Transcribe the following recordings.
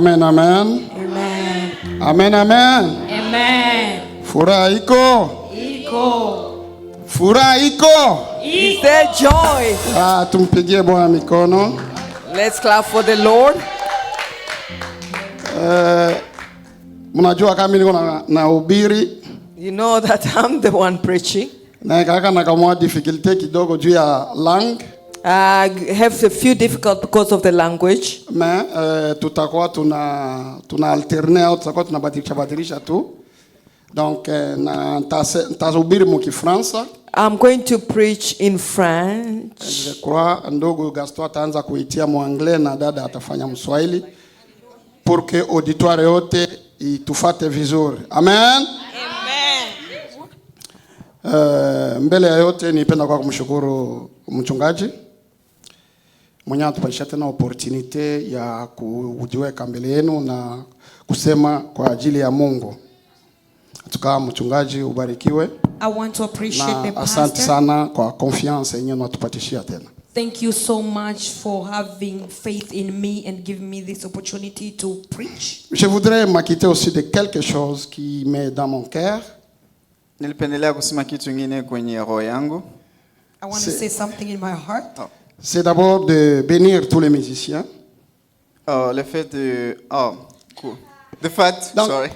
Amen, amen. Amen. Amen, amen. Amen. Furaha iko. Furaha iko. Is there joy? Tumpigie Bwana mikono. Let's clap for the Lord. Mnajua kama niko na ubiri. You know that I'm the one preaching. Na kaka nakamwa difficulty kidogo juu ya langue. I have a few difficult because of the language. Mais tutakuwa tuna alterner au tutakuwa tunabadilisha tu. Donc nitahubiri mu Kifaransa. I'm going to preach in French. Je crois ndugu Gaston ataanza kuitia mu anglais na dada atafanya Mswahili pour que auditoire yote itufate vizuri. Amen. Mbele ya yote nipenda kwa kumshukuru mchungaji mwenye atupatisha tena opportunity ya kujiweka mbele yenu na kusema kwa ajili ya Mungu. Tukaa mchungaji ubarikiwe. I want to appreciate the pastor. Asante sana kwa confiance yenyewe unatupatishia tena. Thank you so much for having faith in me and giving me this opportunity to preach. Je voudrais m'acquitter aussi de quelque chose qui m'est dans mon cœur. Nilipendelea kusema kitu kingine kwenye roho yangu. I want to say something in my heart. C'est d'abord de bénir tous les musiciens. Le fait de cool. The fact, Donc, sorry.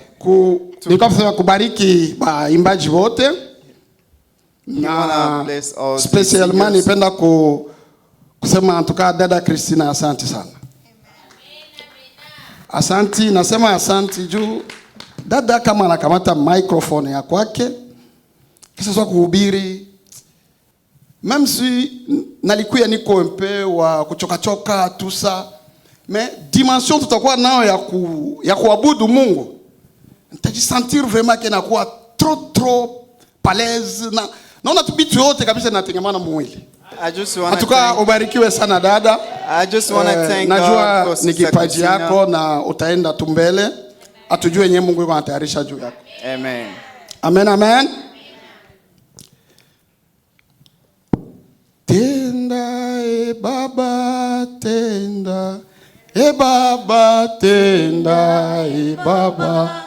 Nikafanya kubariki baimbaji wote. Na spesialman nipenda kusema antuka dada Christina asante sana. Asante, nasema asante juu dada kama anakamata microphone ya kwake kisa swa kuhubiri, même si nalikuya niko un peu wa kuchoka tout ça, mais dimension tutakuwa nao ya kuabudu Mungu, nitajisentir vraiment que nakuwa trop palaise na naona tubitu yote kabisa natengemana mwili. Atuka ubarikiwe sana dada. I just want to thank najua God for ni kipaji yako na utaenda tumbele. Atujue nye Mungu yuko anatayarisha juu yako. Amen. Amen, amen. Tenda e baba tenda. E baba tenda e baba.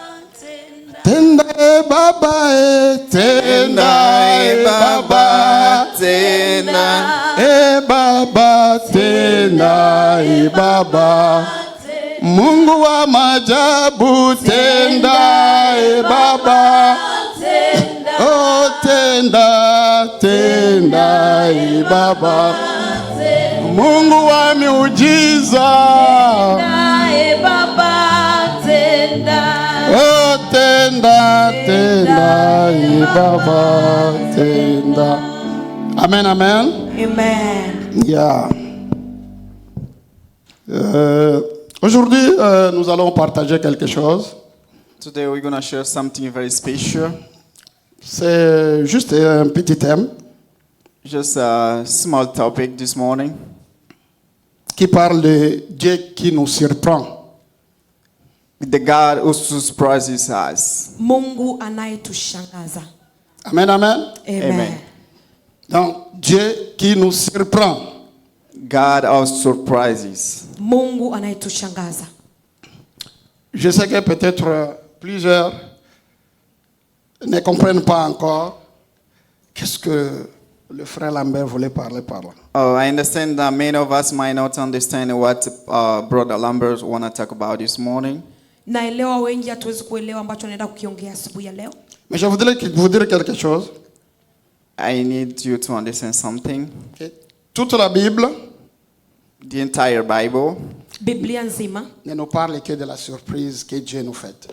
Tenda e baba e tenda e baba tenda e baba tenda e baba. Mungu wa majabu tenda e baba. Oh tenda e baba. Mungu wa miujiza E baba tenda. oh tenda e baba tenda. Amen, amen. Amen. Yeah. Aujourd'hui, nous allons partager quelque chose. Today we're going to share something very special. C'est juste un petit thème Just a small topic this morning. qui parle de Dieu qui nous surprend. The God who surprises us. Mungu anayetushangaza. Amen, amen. Amen. Donc, Dieu qui nous surprend. God of surprises. Mungu anayetushangaza. Je sais que peut-être plusieurs ne comprennent pas encore qu'est-ce que le frère Lambert voulait parler par là. I understand that many of us might not understand what Brother Lambert want to talk about this morning. Naelewa wengi hatuwezi kuelewa ambacho anaenda kukiongea asubuhi ya leo. Mais je voudrais vous dire quelque chose. I need you to understand something. Okay. Toute la Bible The entire Bible, Biblia nzima ne nous parle que de la surprise que Dieu nous fait.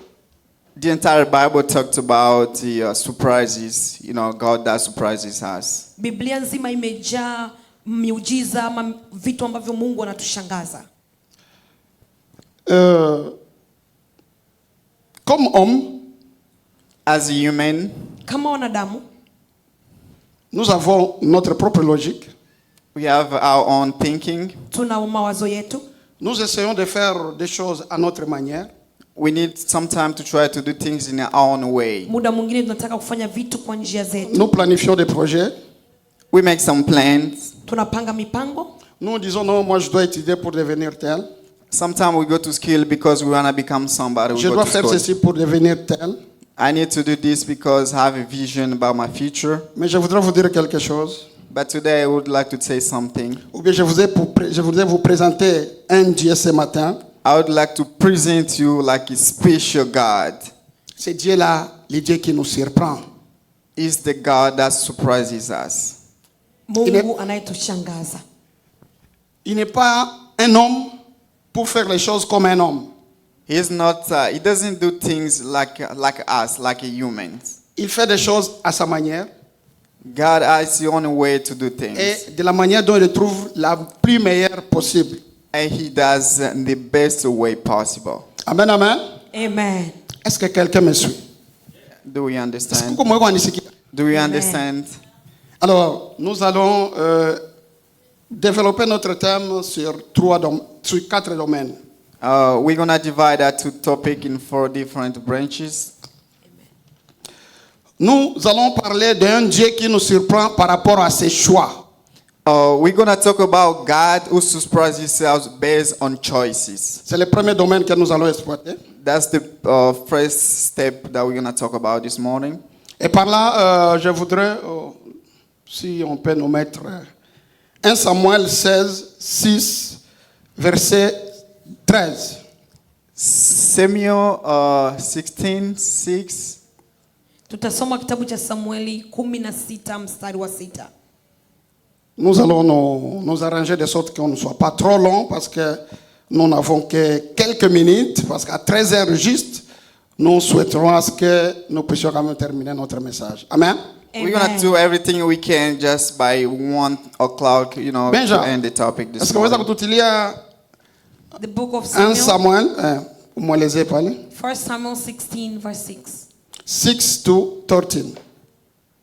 the entire Bible talked about the surprises. You know, God that surprises us. Biblia nzima imejaa miujiza ama vitu ambavyo Mungu anatushangaza. Comme homme, As a human, Kama wanadamu nous avons notre propre logique. we have our own thinking. tuna mawazo yetu. Nous essayons de faire des choses à notre manière. We need some time to try to do things in our own way. Muda mwingine tunataka kufanya vitu kwa njia zetu. Nous planifions des projets. We make some plans. Tunapanga mipango. Nous disons non, moi je dois étudier pour devenir tel. Sometimes we go to school because we want to become somebody. We Je go dois to faire school. ceci pour devenir tel. I need to do this because I have a vision about my future. Mais je voudrais vous dire quelque chose. But today I would like to say something. Ou bien je voudrais vous présenter un Dieu ce matin. I would like to present you like a special God. Ce Dieu-là, le Dieu qui nous surprend. He's the God that surprises us. Mungu anayetushangaza. Il n'est pas un homme pour faire les choses comme un homme. He's not. He doesn't do things like us, like a human. Il fait des choses à sa manière God has the only way to do things, et de la manière dont il trouve la plus meilleure possible. and He does the best way possible. Amen, amen. Amen. Est-ce que quelqu'un me suit? Do we Est-ce que understand? vous comprenez ce qui- Do we Amen. understand? Alors, nous allons développer notre thème sur 4 domaines. We're gonna divide that to topic in 4 different branches. Nous allons parler d'un Dieu qui nous surprend par rapport à ses choix. We're gonna talk about God who surprises us based on choices. C'est le premier domaine que nous allons exploiter. That's the first step that we're gonna talk about this morning. Et par là, je voudrais, si on peut nous mettre 1 Samuel 16, 6, verset 13. Samuel 16:6. Tutasoma kitabu cha Samueli 16 mstari wa 6. Nous allons nous arranger de sorte qu'on ne soit pas trop long parce que nous n'avons que quelques minutes, parce qu'à 13h juste, nous souhaiterons à ce que nous puissions quand même terminer notre message. Amen. We're gonna do everything we can just by 1 o'clock, you know, Benja, to end the topic this est-ce que vous avez morning. tout il y a The book of 1 Samuel, Samuel, vous me les parlé, 1 Samuel 16 verse 6. 6 to 13.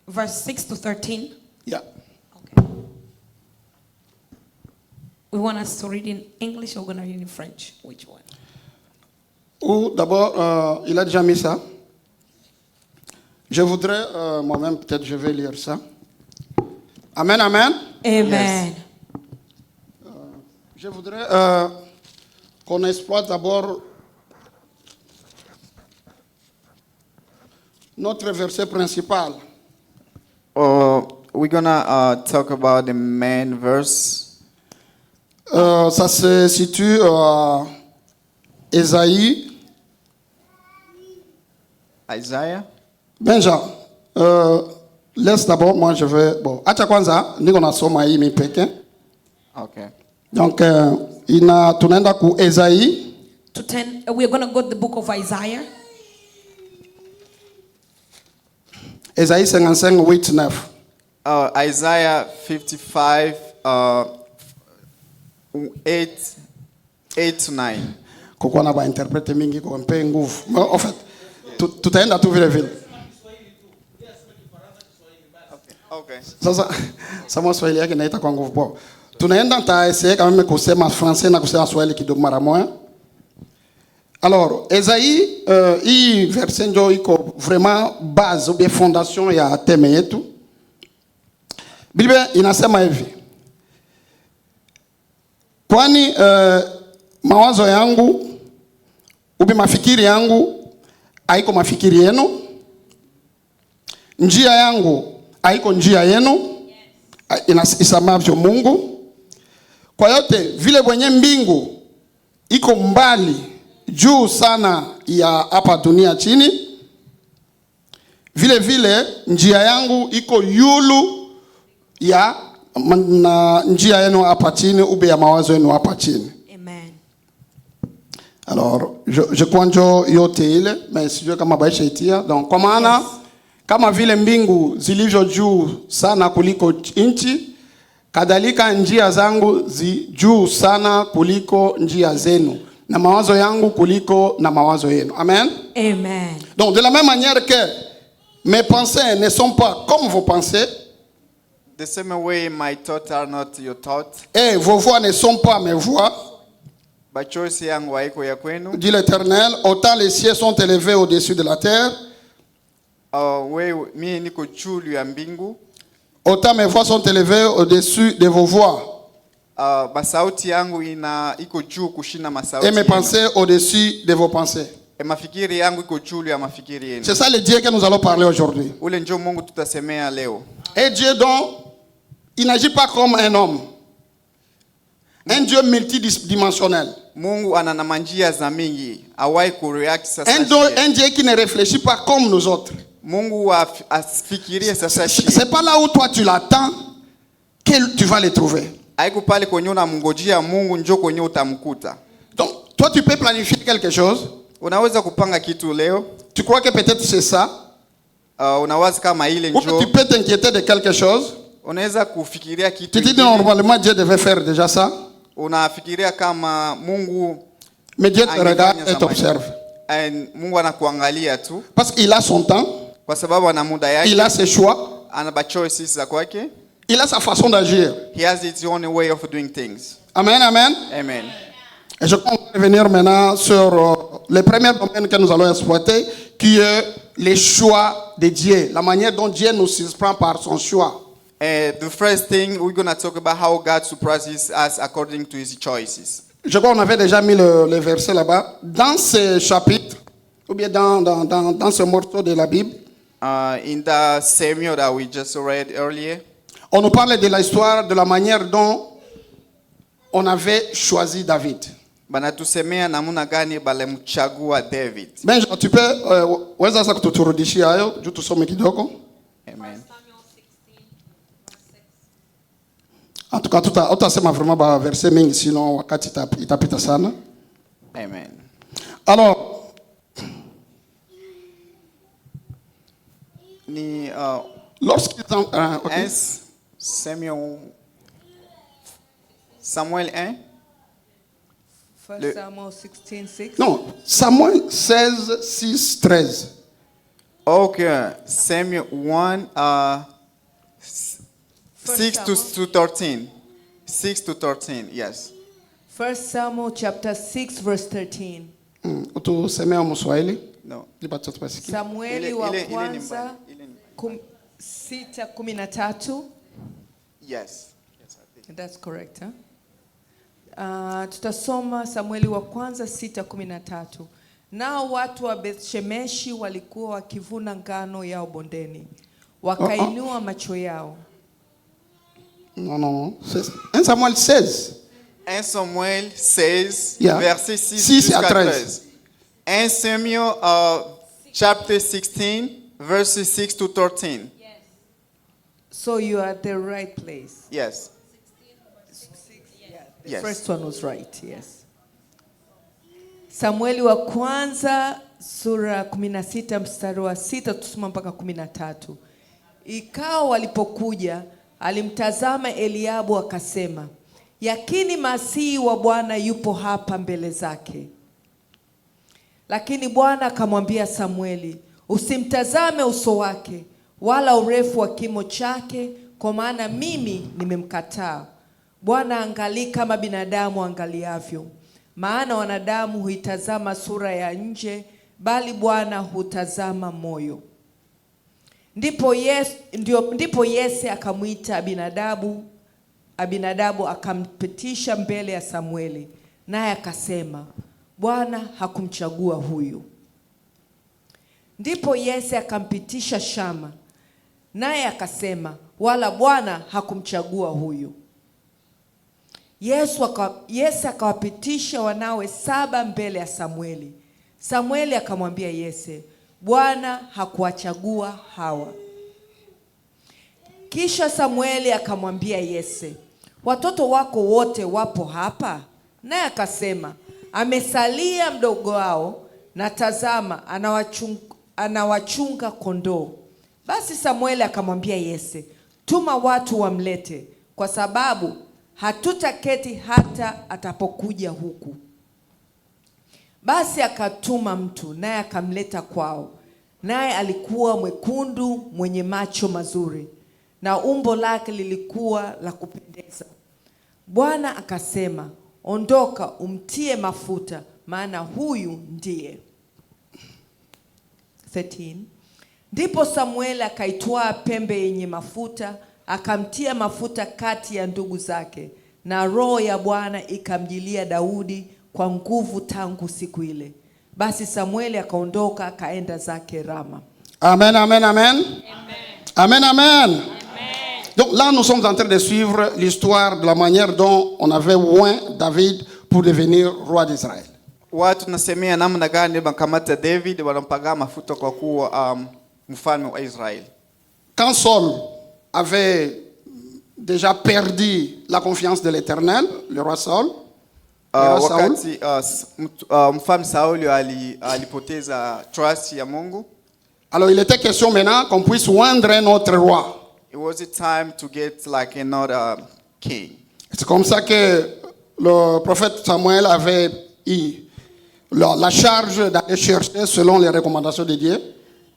Verse 6 to 13. Yeah. Okay. We want us to read in English or we're going to read in French? Which one? Ou d'abord, il a déjà mis ça. Je voudrais, moi-même, peut-être je vais lire ça. Amen, amen. Amen. Je voudrais qu'on exploite d'abord notre verset principal. We're gonna talk about the main verse. Ça se situe à Ésaïe. Isaiah. Benja, laisse d'abord, moi je vais. Bon, acha kwanza, niko nasoma hii mipeke. Okay. Donc, tunaenda ku Ésaïe. We're going to go to the book of Isaiah. Ésaïe 55, 8, 9. Isaiah 55, 8 to 9. Kukuwa na ba interprete mingi kwa mpe nguvu. En fait, tutaenda tu vile vile. Okay. Sasa Swahili yake naita kwa nguvu poa. Tunaenda nitaessayer quand même kusema français na kusema Swahili kidogo mara moja. Alors, Esaïe, hii verset ndio iko vraiment base ou bien fondation ya teme yetu. Biblia inasema hivi. Kwani mawazo yangu ubi mafikiri yangu haiko mafikiri yenu, njia yangu haiko njia yenu, isamavyo Mungu. Kwa yote vile wenye mbingu iko mbali juu sana ya hapa dunia chini, vile vile njia yangu iko yulu ya na njia yenu hapa chini, ube ya mawazo yenu hapa chini. Amen. Alors, je crois njo yote ile, mais sijue kama baisha itia. Donc, kwa maana, yes, kama vile mbingu zilivyo juu sana kuliko nchi, kadhalika njia zangu zi juu sana kuliko njia zenu, na mawazo yangu kuliko na mawazo yenu. Amen. Amen. Donc, de la même manière que mes pensées ne sont pas comme vos pensées, The same way my thoughts are not your thoughts, et vos voix ne sont pas mes voix, but choice yangu haiko ya kwenu. dit l'Éternel, autant les cieux sont élevés au-dessus de la terre, Mimi niko juu ya mbingu, autant mes voix sont élevées au-dessus de vos voix. masauti yangu iko juu kushinda masauti Et mes pensées au-dessus de vos pensées. mafikiri yangu iko juu ya mafikiri yenu. C'est ça le Dieu que nous allons parler aujourd'hui. Ule ndio Mungu tutasemea leo. Et Dieu donc, il n'agit pas comme un homme. Un Dieu multidimensionnel. Mungu ana na manjia za mingi, hawai kureact sasa. Un Dieu qui ne réfléchit pas comme nous autres. Mungu asifikirie sasa. C'est pas là où toi tu l'attends que tu vas le trouver. Haiko pale kwenye unamngojea Mungu njoo kwenye utamkuta. Donc, toi tu peux planifier quelque chose. Unaweza kupanga kitu leo. Tu crois que peut-être c'est ça. Unawaza kama ile Ou njoo. tu peux t'inquiéter de quelque chose. Unaweza kufikiria kitu. Tu te dis normalement Dieu devait faire déjà ça. Unafikiria kama Mungu. Mais Dieu te regarde et t'observe. Mungu anakuangalia tu. Parce qu'il a son temps. Kwa sababu ana muda yake. Il a ses choix. Ana ba choices za kwake. Il a sa façon d'agir. He has his own way of doing things. Amen, amen. Amen. Et je compte revenir maintenant sur le premier domaine que nous allons exploiter, qui est les choix de Dieu, la manière dont Dieu nous surprend par son choix. The first thing we're going to talk about how God surprises us according to his choices. Je crois qu'on avait déjà mis le verset là-bas. Dans ce chapitre, ou bien dans ce morceau de la Bible, in the Samuel that we just read earlier, on nous parle de l'histoire, de la manière dont on avait choisi David. banatusemea namuna gani balimchagua David. Ben, tu peux weza sasa kuturudishia hayo juu tusome kidogo. Amen. En tout cas, tutasema vraiment ba verset mingi sinon wakati itapita sana. Amen. Alors, Ni lorsqu'ils ont okay. Samuel 1. 1 Samuel 16:6. Non, Samuel 16, 6, 13. Okay, Samuel 1, 6 to 13. 6 to 13, yes. 1 Samuel chapter 6 verse 13. Utusemea Mswahili? No. Samueli wa kwanza 6:13. Yes. That's correct, huh? Tutasoma Samueli wa kwanza 6:13. Nao watu wa Bethshemeshi walikuwa wakivuna ngano yao bondeni. Wakainua macho yao. Non. Un Samuel 16. 1 Samuel 16, Yeah. verset 6 à 13. 1 Samuel chapter 16, verses 6 to 13. So you are at the right place. Yes. The Yes. first one was right, yes. Samueli wa kwanza sura 16 mstari wa 6 tusoma mpaka 13. Ikao walipokuja alimtazama Eliabu akasema, yakini masihi wa Bwana yupo hapa mbele zake. Lakini Bwana akamwambia Samueli, usimtazame uso wake wala urefu wa kimo chake, kwa maana mimi nimemkataa. Bwana angalii kama binadamu angaliavyo, maana wanadamu huitazama sura ya nje, bali Bwana hutazama moyo. Ndipo Yese akamwita Abinadabu akampitisha mbele ya Samueli, naye akasema, Bwana hakumchagua huyu. Ndipo Yese akampitisha Shama, naye akasema, wala Bwana hakumchagua huyu. Yese akawapitisha wanawe 7 mbele ya Samueli. Samueli akamwambia Yese, Bwana hakuwachagua hawa. Kisha Samueli akamwambia Yese, watoto wako wote wapo hapa? Naye akasema, amesalia mdogo wao, na tazama anawachunga kondoo. Basi Samueli akamwambia Yese, tuma watu wamlete, kwa sababu hatutaketi hata atapokuja huku. Basi akatuma mtu, naye akamleta kwao. Naye alikuwa mwekundu, mwenye macho mazuri, na umbo lake lilikuwa la kupendeza. Bwana akasema, ondoka umtie mafuta, maana huyu ndiye. 13. Ndipo Samueli akaitwaa pembe yenye mafuta, akamtia mafuta kati ya ndugu zake, na roho ya Bwana ikamjilia Daudi kwa nguvu tangu siku ile. Basi Samueli akaondoka akaenda zake Rama. Amen, amen, amen. Amen, amen. Donc là, nous sommes en train de suivre l'histoire de la manière dont on avait oint David pour devenir roi d'Israël. Watu tunasemea namna gani makamata David wanampaga mafuta kwa kuwa mfalme wa Israeli. Quand Saul avait déjà perdu la confiance de l'Éternel, le roi Saul, wakati mfalme Sauli alipoteza trust ya Mungu, alors il était question maintenant qu'on puisse oindre un autre roi. it was a time to get like another king. C'est comme ça que le prophète Samuel avait eu la charge d'aller chercher selon les recommandations de Dieu.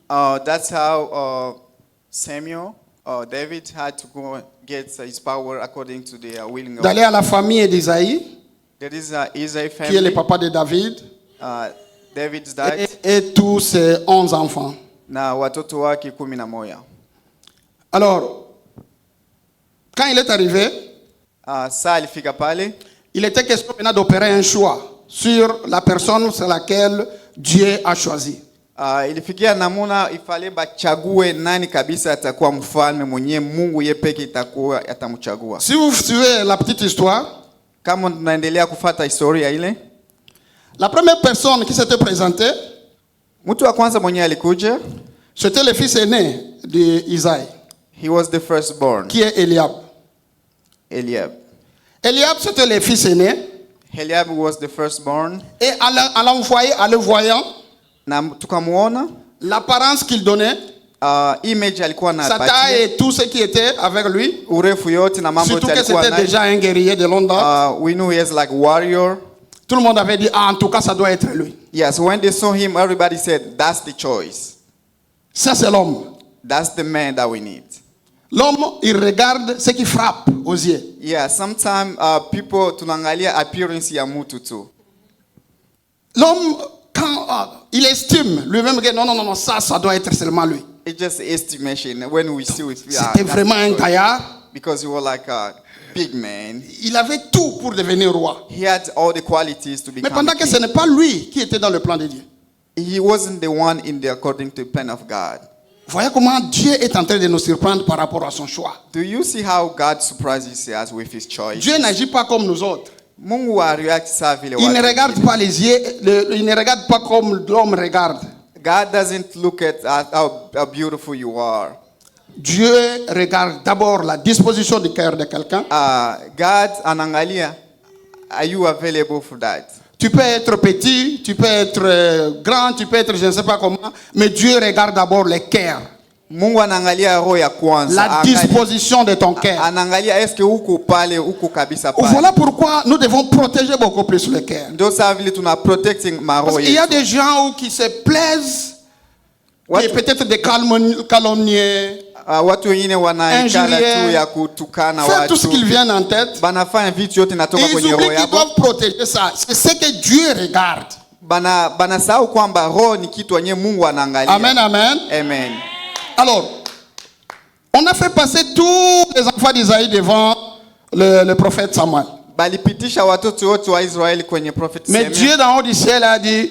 That's how David had to go get his power according to the willing of D'aller à la famille d'Isaïe, there is Isaiah qui est le family. papa de David, David's died. et tous ses 11 enfants. Na watoto wake 11. Alors, quand il est arrivé, Saa alifika pale, il était question maintenant d'opérer un choix sur la personne sur laquelle Dieu a choisi. ilifikia namuna ifale bachague nani kabisa atakuwa mfalme mwenye Mungu yeye peke itakuwa atamchagua. Si vous suivez la petite histoire, Kama tunaendelea kufuata historia ile, la première personne qui s'était présentée, mtu wa kwanza mwenye alikuja, c'était le fils aîné d'Isaïe, he was the firstborn, qui est Eliab. Eliab. Eliab, c'était le fils aîné. Eliab was the firstborn. Et en le voyant, Na tukamuona l'apparence qu'il donnait, image alikuwa sa taille anapatia, et tout ce qui était avec lui, urefu yote na mambo surtout yote que alikuwa c'était nayo. déjà un guerrier de longue date. We knew he is like warrior. Tout le monde avait dit, ah, en tout cas, ça doit être lui. Yes, when they saw him, everybody said, that's the choice. Ça, c'est l'homme. That's the man that we need. L'homme, il regarde ce qui frappe aux yeux. Yeah, sometimes people tunaangalia appearance ya mtu tu. L'homme, quand il estime lui-même que non, ça doit être seulement lui. It's just estimation. When we see it, C'était vraiment un gaillard. because he was like a big man. Il avait tout pour devenir roi. He had all the qualities to Mais become pendant a que king. ce n'est pas lui qui était dans le plan de Dieu. He wasn't the one according to the plan of God. Voyez comment Dieu est en train de nous surprendre par rapport à son choix. Do you see how God surprises us with his choice? Dieu n'agit pas comme nous autres. Mungu react sa vile Il ne watu regarde wengine. pas les yeux, il ne regarde pas comme l'homme regarde. God doesn't look at how beautiful you are. Dieu regarde d'abord la disposition du cœur de quelqu'un. God anaangalia, are you available for that? Tu peux être petit, tu peux être grand, tu peux être je ne sais pas comment, mais Dieu regarde d'abord le cœur, Mungu anaangalia roho ya kwanza. la disposition de ton cœur. Anaangalia eske uko pale, uko kabisa pale. Voilà pourquoi nous devons protéger beaucoup plus le cœur. Ndio saa vile tuna protecting Parce maroho qu'il y a yetu. des gens qui se plaisent, Watu- et peut-être des calomniers, Watu wengine wanaikala Injurier. tu ya kutukana faire tout ce watu. qu'ils viennent en tête. Banafanya vitu yote Et natoka ils kwenye oublient roho qu'ils yako. doivent protéger ça. C'est ce que Dieu regarde. Banasahau kwamba roho ni kitu yenye Mungu anaangalia. Amen, amen. Amen. Alors, on a fait passer tous les enfants d'Isaïe devant le prophète Samuel. Balipitisha watoto wote wa Israeli kwenye prophet Mais Samuel. Dieu d'en haut du ciel a dit,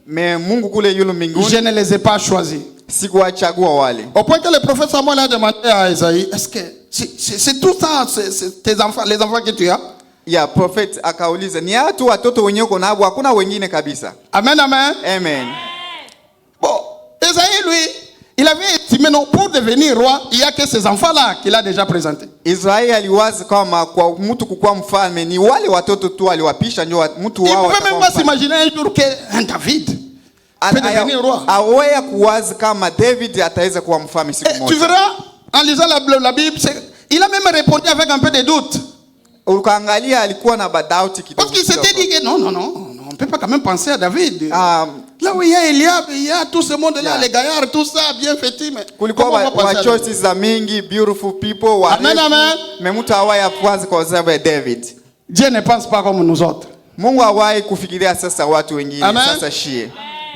Mais Mungu kule yulu je mbinguni ne les ai pas choisis. sikuwachagua wale. Au point que le prophète Samuel a demandé à Isaïe, est-ce que c'est tout ça, c'est tes enfants, les enfants que tu as? Ya prophet akauliza, ni hatu watoto wenye uko nabo, hakuna wengine kabisa. Amen, amen. Amen. Bon, Isaïe, lui, il avait estimé, non, pour devenir roi, il n'y a que ces enfants-là qu'il a déjà présentés. Israeli aliwaza kama kwa mtu kukuwa mfalme ni wale watoto tu aliwapisha ndio mtu Il ne wao. pouvait même atakuwa pas mfalme. s'imaginer un jour qu'un David peut devenir roi. Awea kuwaza kama David ataweza kuwa mfalme siku Et tu moja. verras, en lisant la Bible, il a même répondu avec un peu de doute. Ukaangalia alikuwa na badauti kidogo. Parce qu'il s'était dit que non, on ne peut pas quand même penser à David. Um, Là où il y a Eliab, il y a tout ce monde-là, Yeah. les gaillards, tout ça, bien fait. Mais kulikuwa comment on va penser à David? choices za mingi, beautiful people, Amen, amen. Memutu hawai kwanza kwa sababu ya David. Dieu ne pense pas comme nous autres. Mungu hawai kufikiria sasa watu wengine, Amen. sasa shie.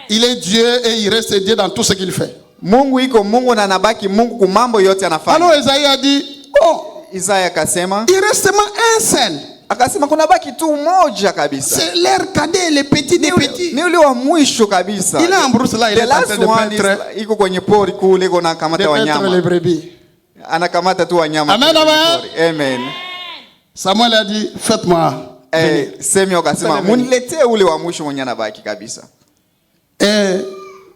Il est Dieu et il reste Dieu dans tout ce qu'il fait. Mungu iko Mungu na nabaki Mungu kumambo yote anafanya. Alors Esaïe a dit, bon, Isaya akasema, il reste seulement un seul Akasema kuna baki tu moja kabisa. C'est l'air cadet, les petits des petits. Ni ule wa mwisho kabisa. Il est en brousse là, il est en train de paître. Iko kwenye pori kule kona kamata wanyama. Les brebis. Anakamata tu wanyama. Amen, amen. Amen. Samuel a dit, faites-moi. Samuel akasema muniletee ule wa mwisho mwenye anabaki kabisa.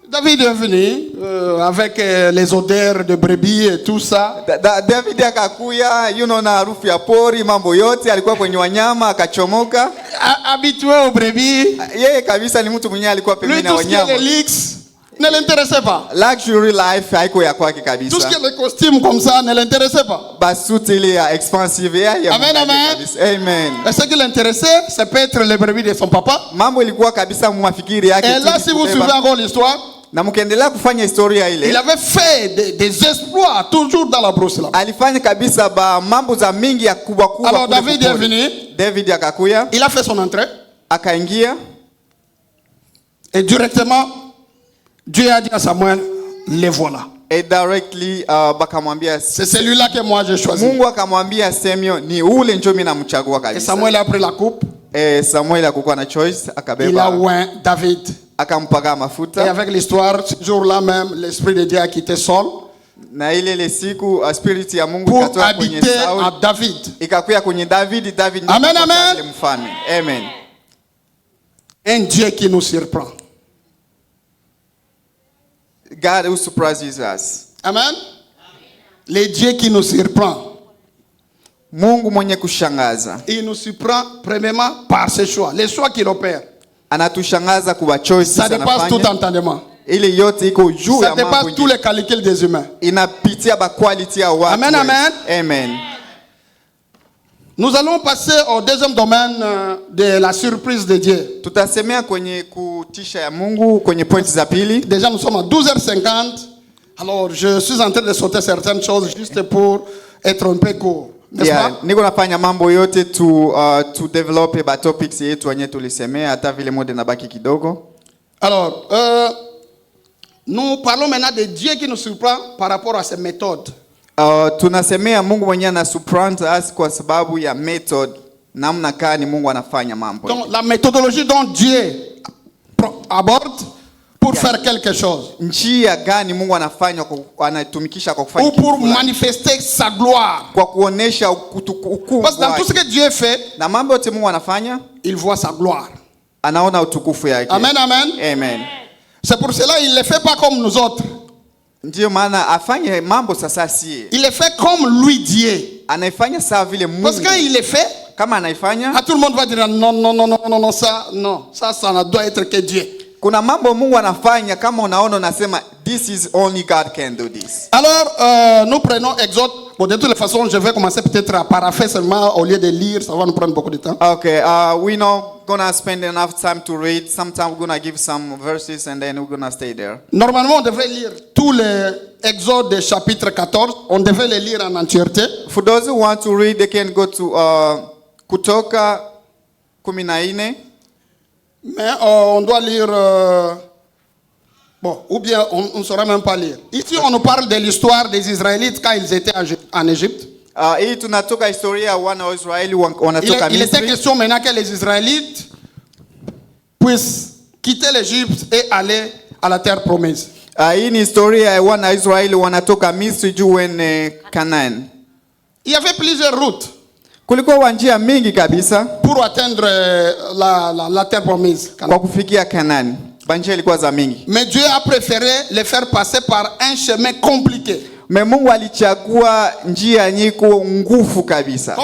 David est venu avec les odeurs de brebis et tout ça. David akakuya, na harufu ya pori, mambo yote, alikuwa kwenye wanyama, akachomoka. Habitué aux brebis. Yeye kabisa ni mtu mwenye alikuwa pembeni ya wanyama. Tout ce qui est les leaks ne l'intéressait pas. Luxury life haiko ya kwake kabisa. Tout ce qui est les costumes comme ça ne l'intéressait pas. Basuti ile ya expensive ya. Amen, amen. Amen. Et ce qui l'intéressait, c'est peut-être les brebis de son papa. Mambo ilikuwa kabisa mwafikiri yake. Et là, si vous suivez encore l'histoire, na mkiendelea kufanya historia ile, il avait fait des exploits toujours dans la brousse là. Alifanya kabisa mambo za mingi ya kubwa kubwa. Alors David est venu. David akakuya. Il a fait son entrée. Akaingia. Et directement Dieu a dit à Samuel, les voilà. Et directly bakamwambia, c'est celui-là que moi j'ai choisi. Mungu akamwambia Samuel, ni ule njoo mimi namchagua kabisa. Et Samuel a pris la coupe. Et Samuel akakuwa na choice, akabeba. Il a oint David. Akampaga mafuta. Et avec l'histoire, ce jour-là même, l'esprit de Dieu a quitté Saul. Na ile siku spirit ya Mungu ikatoka kwenye Saul à David. Ikakuya kwenye David. Amen, amen. Mfalme. Amen. Un Dieu qui nous surprend. God who surprises us. Amen. Le Dieu qui nous surprend. Mungu mwenye kushangaza. Il nous surprend premièrement par ses choix, les choix qu'il opère. Anatushangaza kwa choice. Ça dépasse tout entendement. Ile yote iko juu ya mambo. Ça dépasse tous les calculs des humains. Inapitia ba quality ya watu. Amen, amen. Amen. Nous allons passer au deuxième domaine de la surprise de Dieu. Tutasemea kwenye kutisha ya Mungu kwenye points za pili. Déjà nous sommes à 12h50. Alors je suis en train de sauter certaines choses juste pour être un peu court. Niko nafanya mambo yote to develop ba topics yetu wenye tulisemea hata vile mode nabaki kidogo. Alors nous parlons maintenant de Dieu qui nous surprend par rapport à ses méthodes. Tunasemea Mungu mwenyewe na surprend us kwa sababu ya method, namna gani Mungu anafanya mambo. Donc la méthodologie dont Dieu aborde pour faire quelque chose. Njia gani Mungu anafanya anatumikisha kwa kufanya kitu. Ou pour manifester sa gloire. Kwa kuonesha ukuu. Parce que dans tout ce que Dieu fait, na mambo yote Mungu anafanya, il voit sa gloire. Anaona utukufu yake. Amen, amen. Amen. C'est pour cela il ne le fait pas comme nous autres. Ndio maana afanye mambo sasa si. Il le fait comme lui Dieu. Anaifanya sawa vile Mungu. Parce que quand il le fait, kama anaifanya, tout le monde va dire non ça ne doit être que Dieu. Kuna mambo Mungu anafanya kama unaona unasema this is only God can do this. Alors nous prenons Exode. Bon, de toutes les façons, je vais commencer peut-être à paraphraser seulement au lieu de lire, ça va nous prendre beaucoup de temps. Okay, we're not gonna spend enough time to read. Sometimes we're gonna give some verses and then we're gonna stay there. Normalement, on devrait lire tous les Exodes du chapitre 14. On devrait les lire en entièreté. For those who want to read, they can go to Kutoka 14. Mais on doit lire. Bon, ou bien on ne saura même pas lire. Ici, on nous parle de l'histoire des Israélites quand ils étaient en Égypte. Il était question maintenant que les Israélites puissent quitter l'Égypte et aller à la terre promise. Il y avait plusieurs routes pour atteindre la terre promise. Mais Dieu a préféré les faire passer par un chemin compliqué. Comme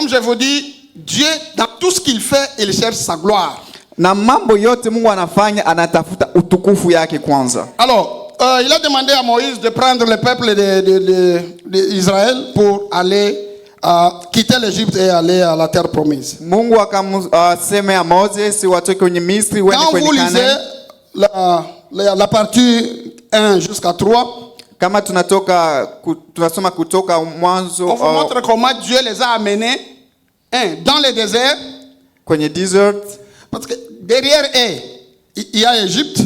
je vous dis, Dieu, dans tout ce qu'il fait, il cherche sa gloire. Alors, il a demandé à Moïse de prendre le peuple d'Israël pour aller quitter l'Égypte et aller à la terre promise. Quand vous lisez la partie 1 jusqu'à 3, on vous montre comment Dieu les a amenés dans le désert. Parce que derrière eux, il y a l'Égypte.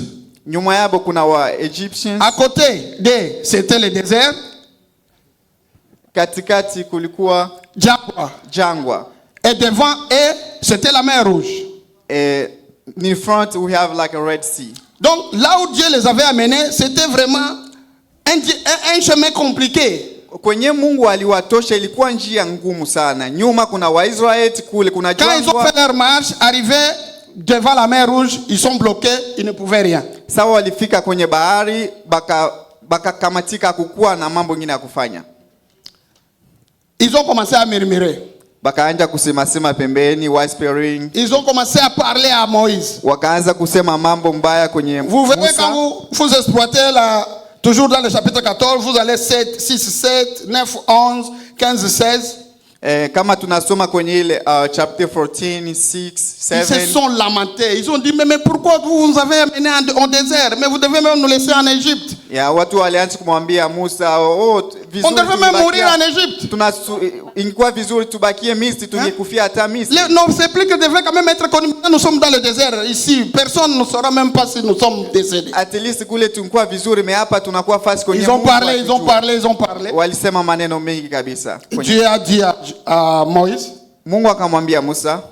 À côté d'eux, c'était le désert. Katikati kulikuwa jangwa. Et devant eux, c'était la mer Rouge. Et in front we have like a Red Sea. Donc là où Dieu les avait amenés, c'était vraiment un chemin compliqué. Kwenye Mungu aliwatosha ilikuwa njia ngumu sana. Nyuma kuna Waisraeli, kule kuna Quand ils ont jangwa. fait leur marche, arrivés devant la mer Rouge, ils sont bloqués, ils ne pouvaient rien. Sawa walifika kwenye bahari baka kamatika kukua na mambo mengine ya kufanya. Ils ont commencé à murmurer. Bakaanza kusema pembeni, whispering. Ils ont commencé à parler à Moïse. Wakaanza kusema mambo mbaya kwenye Vous verrez Musa. quand vous exploitez toujours dans le chapitre 14, vous allez 7, 6, 7, 9, 11, 15, 16. Kama tunasoma kwenye ile chapter 14, 6, 7. Ils se sont lamentés. Ils ont dit, mais pourquoi vous nous avez amenés en désert? Mais vous devez même nous laisser en Égypte. Ya watu walianza kumwambia Musa, vizuri On devait même mourir en Égypte. Ingekuwa vizuri tubakie Misri, tungekufia hata Misri. Nos sépulcres devaient quand même être connus. Nous sommes dans le désert ici. Personne ne saura même pas si nous sommes décédés. At least kule tungekuwa vizuri, mais hapa tunakuwa fasi kwenye Ils ont Mungu parlé, akijua. ils ont parlé. Walisema maneno mengi kabisa. Dieu a dit à Moïse, Mungu akamwambia Musa,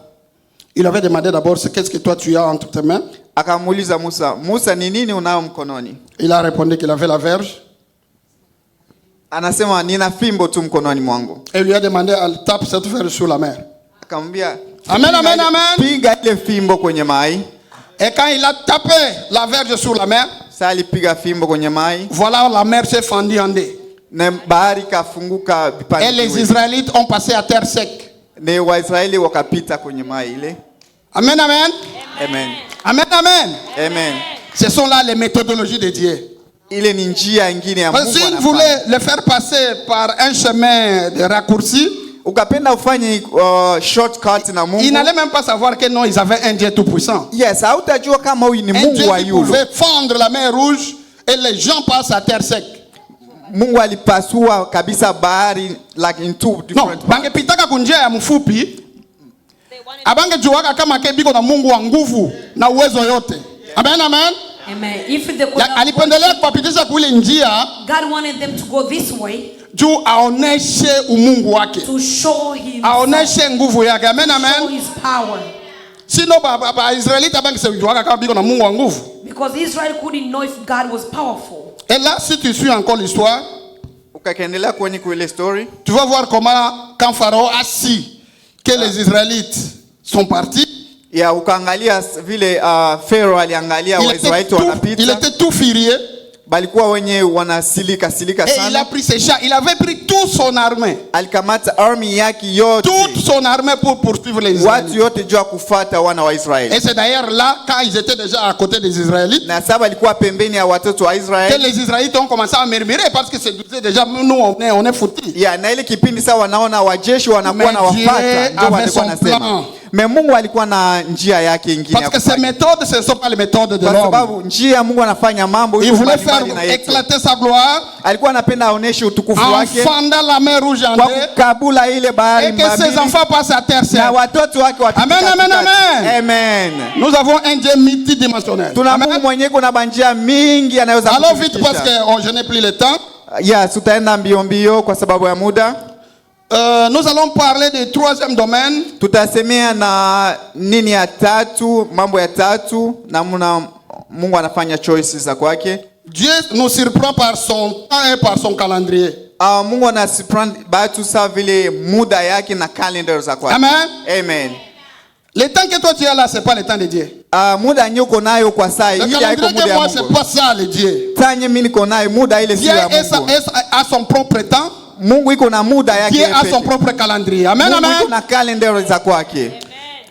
il avait demandé d'abord, qu'est-ce que toi tu as entre tes mains? akamuuliza Musa, ni nini unao mkononi? Il a répondu qu'il avait la verge. Anasema nina fimbo tu mkononi mwangu. Et il lui a demandé, elle tape cette verge sur la mer. Akamwambia, Amen, amen, amen. piga ile fimbo kwenye mai. Et quand il a tapé la verge sur la mer, Sasa alipiga fimbo kwenye mai, voilà, la mer s'est fendue en deux. na bahari kafunguka vipande Et les viwili. Israélites ont passé à terre sec. Na Waisraeli wakapita kwenye mai ile. Amen, amen. Amen. Amen, amen. Amen. Ce sont là les méthodologies de Dieu. Ile ni njia nyingine ya Parce Mungu qu'il anafanya. voulait le faire passer par un chemin de raccourci, Ukapenda ufanye shortcut na Mungu. ils n'allaient même pas savoir que non, ils avaient un Dieu tout-puissant. Yes, hautajua kama huyu ni Un Mungu Dieu wa qui yule. pouvait fendre la mer Rouge et les gens passent à terre sec. Mungu alipasua kabisa bahari like in two Non, different. bangepitaka kunjia ya mfupi, abangejuaka kama kebiko na Mungu wa nguvu na uwezo yote. Amen, amen. Amen. If they could have Alipendelea kuwapitisha kule njia God wanted them to go this way juu aoneshe umungu wake, to show him aoneshe nguvu yake. Amen, show amen. his power. Sino ba Israelita bangesejuaka kama biko na Mungu wa nguvu. Because Israel couldn't know if God was powerful. Et là, si tu suis encore l'histoire, Ukaendelea kwenye ile story, tu vas voir comment quand Pharaon a su que les Israélites sont partis, ya ukaangalia vile Pharaoh aliangalia Waisraeli il wanapita, était tout furieux. balikuwa wenye wanasilika Et il a sana. pris ses chars, il avait pris toute son armée. Alikamata army yake yote, Toute son armée pour poursuivre les watu Israélites. yote jua kufuata wana wa Israeli. Et c'est d'ailleurs là, quand ils étaient déjà à côté des Israélites, Na saba alikuwa pembeni ya watoto wa que Israeli. les Israélites ont commencé à murmurer parce que c'est déjà, nous on est foutus. Ya na ile kipindi sasa wanaona wajeshi wanakuwa na Mais Dieu wafata, ndio avait walikuwa son nasema. plan. Mais Mungu alikuwa na njia yake nyingine Parce ya que ces kufanya. méthodes, ce ne sont pas les méthodes de Kwa l'homme. sababu njia Mungu anafanya mambo Il hiyo voulait faire mbalimbali na yetu. éclater sa gloire Alikuwa anapenda aoneshe utukufu en wake fendant la mer Rouge en kwa deux kukabula ile bahari et que ses mbili enfants passent à terre sec. na watoto wake wapite Amen, amen, katikati. amen. Amen. Nous avons un Dieu multidimensionnel. Tuna Amen. Mungu mwenyewe kuna banjia mingi anaweza Allons vite parce kutufikisha. que je n'ai plus le temps. Yes, tutaenda mbio mbio kwa sababu ya muda. Nous allons parler du troisième domaine. Tutasemea na nini ya tatu, mambo ya tatu, namna Mungu anafanya choices za kwake. Dieu nous surprend par son temps et par son calendrier. Mungu anasiprand batu sa vile muda yake na calendar za kwake. Amen. Amen. Le temps que toi tu as là, c'est pas le temps de Dieu. Muda nyuko nayo kwa saa Le ile haiko calendrier muda que ya moi, c'est Mungu. pas ça le Dieu. Tanye mimi niko nayo muda ile Dieu sio ya Mungu. a son propre temps. Mungu iko na muda yake. Dieu a pekee. son propre calendrier. Amen, Mungu iko amen. na calendar za kwake.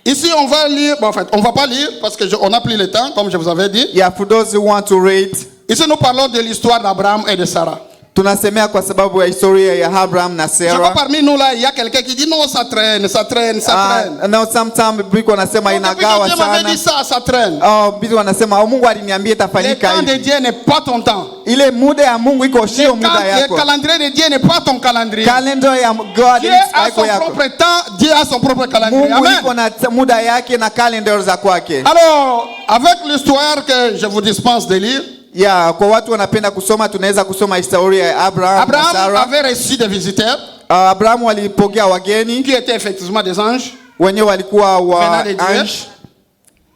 Ici, on va lire. Bon, en fait, on va pas lire parce que on n'a plus le temps, comme je vous avais dit. Yeah, for those who want to read, Ici, nous parlons de l'histoire d'Abraham et de Sarah. tunasemea kwa sababu ya historia ya Abraham na Je vois Sarah. parmi nous là, il y a quelqu'un qui dit non, ça traîne, ça traîne, ça traîne. Now sometimes biko wanasema Donc, depuis que inagawa Dieu m'avait sana. dit ça, ça traîne. Bibi wanasema Mungu aliniambia Le itafanyika temps de hivi. Dieu n'est pas ton temps. Ile muda ya Mungu iko sio muda Le yako. calendrier de Dieu n'est pas ton calendrier. Calendar ya God Dieu a haiko son yako. propre temps, Dieu a son propre calendrier. Mungu Amen. iko na muda yake na calendar za kwake. Alors, avec l'histoire que je vous dispense de lire, Yeah, kwa watu wanapenda kusoma tunaweza kusoma historia ya Abraham na Abraham Sarah. avait reçu des visiteurs Abraham walipokea wageni qui étaient effectivement des anges. wenye walikuwa Venant de Dieu. ange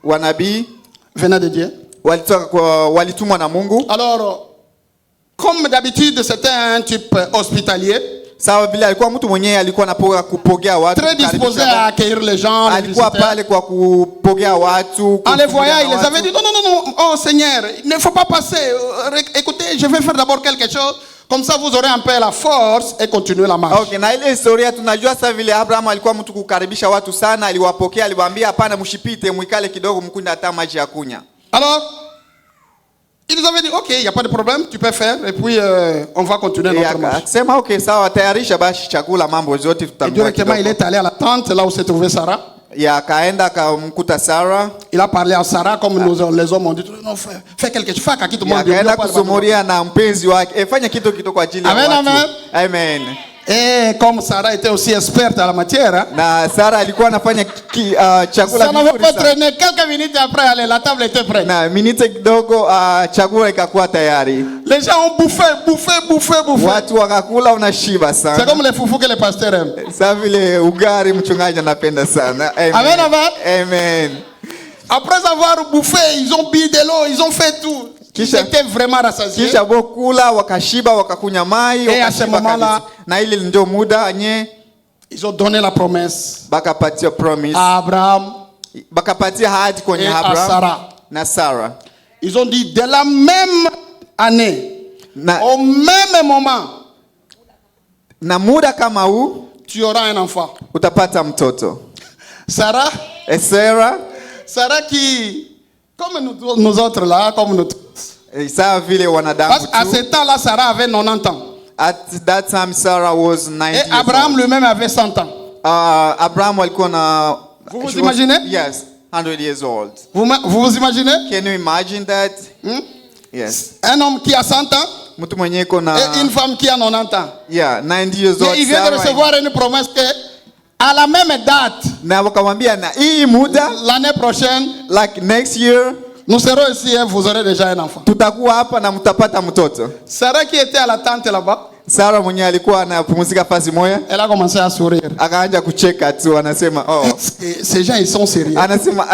wanabii venant de Dieu. walitumwa na Mungu. Alors, comme d'habitude, c'était un type hospitalier, Sawa vile alikuwa mtu mwenyewe alikuwa anapoa kupokea watu. très disposé à accueillir les gens, les Alikuwa visiteurs. pale kwa kupokea watu. En les voyant, il les watu. avait dit non, non, non, non, oh Seigneur, il ne faut pas passer. Écoutez, je vais faire d'abord quelque chose. Comme ça, vous aurez un peu la force et continuer la marche. Okay, na ile historia tunajua sasa vile Abraham alikuwa mtu kukaribisha watu sana, aliwapokea, aliwaambia hapana mshipite, mwikale kidogo mkunde hata maji ya kunya. Alors, ils avaient dit, ok, il n'y a pas de problème, tu peux faire, et puis on va continuer notre marche. Akasema okay, sawa, tayarisha basi chakula, mambo yote Et tutamweka. directement, il est allé à la tente, là où se trouvait Sarah. Ya akaenda akamkuta Sarah. Il a parlé à Sarah, comme les hommes ont dit, non, fais quelque chose, fais quelque chose. Akaenda kusumuria na mpenzi wake, fanya kitu kwa ajili ya Amen, watu. amen. Amen. Et comme Sarah était aussi experte à la matière, Na Sarah alikuwa anafanya chakula ça n'avait vizuri pas sana. traîné. Quelques minutes après, allez, la table était prête. Na minute kidogo chakula ikakuwa tayari. Les gens ont bouffé. Watu wakakula unashiba C'est sana. comme les foufous que les pasteurs aiment. Sasa vile ugari mchungaji anapenda sana. Amen. Amen, amen. Amen. Après avoir bouffé, ils ont bu de l'eau, ils ont fait tout. Ils Kisha- étaient vraiment rassasiés. Kisha bokula wakashiba wakakunya mai Et à ce wakashiba moment-là- kabisa. Na ile ndio muda nye Ils ont donné la promesse bakapatia promise. à Abraham Bakapatia ahadi kwenye et à Abraham Sarah. na Sarah. Ils ont dit, de la même année, Na, au même moment, na muda kama huu tu auras un enfant. utapata mtoto. Sarah, Sarah qui, comme nous autres là, comme nous tous. sawa vile wanadamu Parce qu'à ce tu. temps-là, Sarah avait 90 ans. At that time Sarah was 90 Et years Abraham old. lui-même avait 100 ans. Abraham alikuwa na Vous vous she was- imaginez? Yes, 100 years old. Vous vous imaginez? Can you imagine that? Hmm? Yes. Un homme qui a 100 ans Mtu mwenye iko na et une femme qui a 90 ans. yeah, 90 years old. Et il vient de Sarah. recevoir une promesse que à la même date, Na wakamwambia na hii muda l'année prochaine, like next year nous serons ici et vous aurez déjà un enfant. tutakuwa hapa na mtapata mtoto. Sarah qui était à la tente là-bas, Sarah mwenye alikuwa anapumzika fasi moja elle a commencé à sourire. akaanza kucheka tu, anasema oh, Ces gens, ils sont sérieux. anasema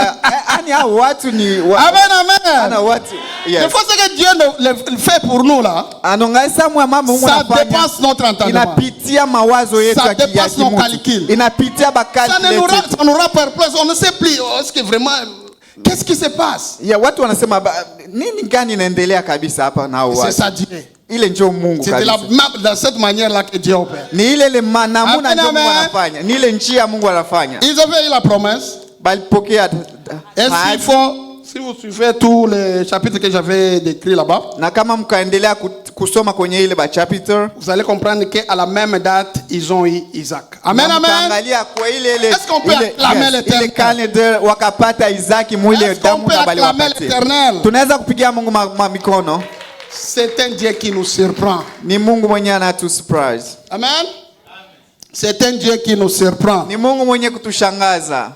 yani hao watu ni Amen, ana amen. watu Des yes. fois, ce que Dieu le fait pour nous là, Anongaisa mwa mama Mungu ça anafanya dépasse notre entendement. inapitia mawazo yetu Ça ya dépasse nos kimutu. calculs. Inapitia Ça bakali nous rend perplexe. On ne sait plus. Oh, est-ce que vraiment, qu'est-ce qui se passe? ya watu wanasema nini gani inaendelea kabisa hapa na hao C'est watu. ça Dieu. Ile njoo Mungu C'est de, kabisa. de cette manière-là que Dieu opère. Ni ile namuna Amen, ndio Mungu amen. anafanya. Ni ile njia Mungu anafanya. Ils avaient eu la promesse. Balipokea Est-ce qu'il faut, si vous suivez tous les chapitres que j'avais décrits là-bas, na kama mkaendelea kusoma kwenye ile ba chapter vous allez comprendre qu'à la même date, ils ont eu Isaac. Amen, na amen. mkaangalia kwa ile Est-ce qu'on peut acclamer l'Éternel? ile calendar wakapata Isaki mwile Est-ce qu'on damu peut na bali acclamer wapate. l'Éternel? Tunaweza kupigia Mungu mikono. C'est un Dieu qui nous surprend. Ni Mungu mwenye anatu surprise. Amen. C'est un Dieu qui nous surprend. Ni Mungu mwenye kutushangaza.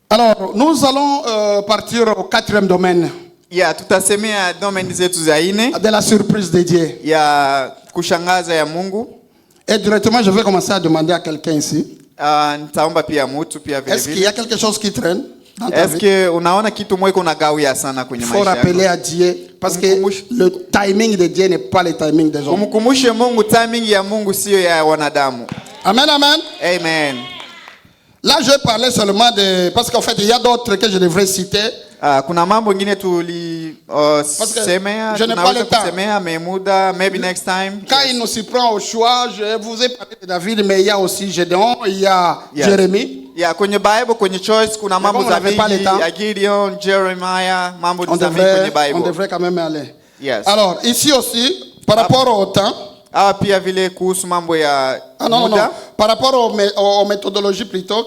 Alors, nous allons partir au 4e domaine Ya tutasemea domain zetu za ine de la surprise de Dieu. ya kushangaza ya Mungu. Et directement, je vais commencer à demander à quelqu'un ici. Nitaomba pia mtu pia vile Est-ce qu'il y vile. a quelque chose qui traîne dans ta Est-ce vie? que unaona kitu mweko na gawia sana kwenye Il faut maisha rappeler yako? à Dieu parce que le timing de Dieu n'est pas le timing des hommes. Umkumbushe Mungu, timing ya Mungu sio ya wanadamu. Amen, amen. Amen. Là, je parlais seulement de... Parce qu'en fait, il y a d'autres que je devrais citer. Kuna mambo ingine que semea, je n'ai pas tunaweza le temps. kusemea memuda, maybe next time. Quand il nous s'y prend au choix, je vous ai parlé de David, mais il y a aussi Gédéon, il y a Yes. Jérémie. Ya kwenye Bible, kwenye choice kuna Mais mambo bon, on za n'avait pas le mingi, temps. ya Gideon, Jeremiah, mambo On za mingi kwenye devrait Bible. quand même aller. Yes. Alors, ici aussi, par rapport au temps, Pia vile kuhusu mambo ya non, muda. par rapport aux méthodologies plutôt,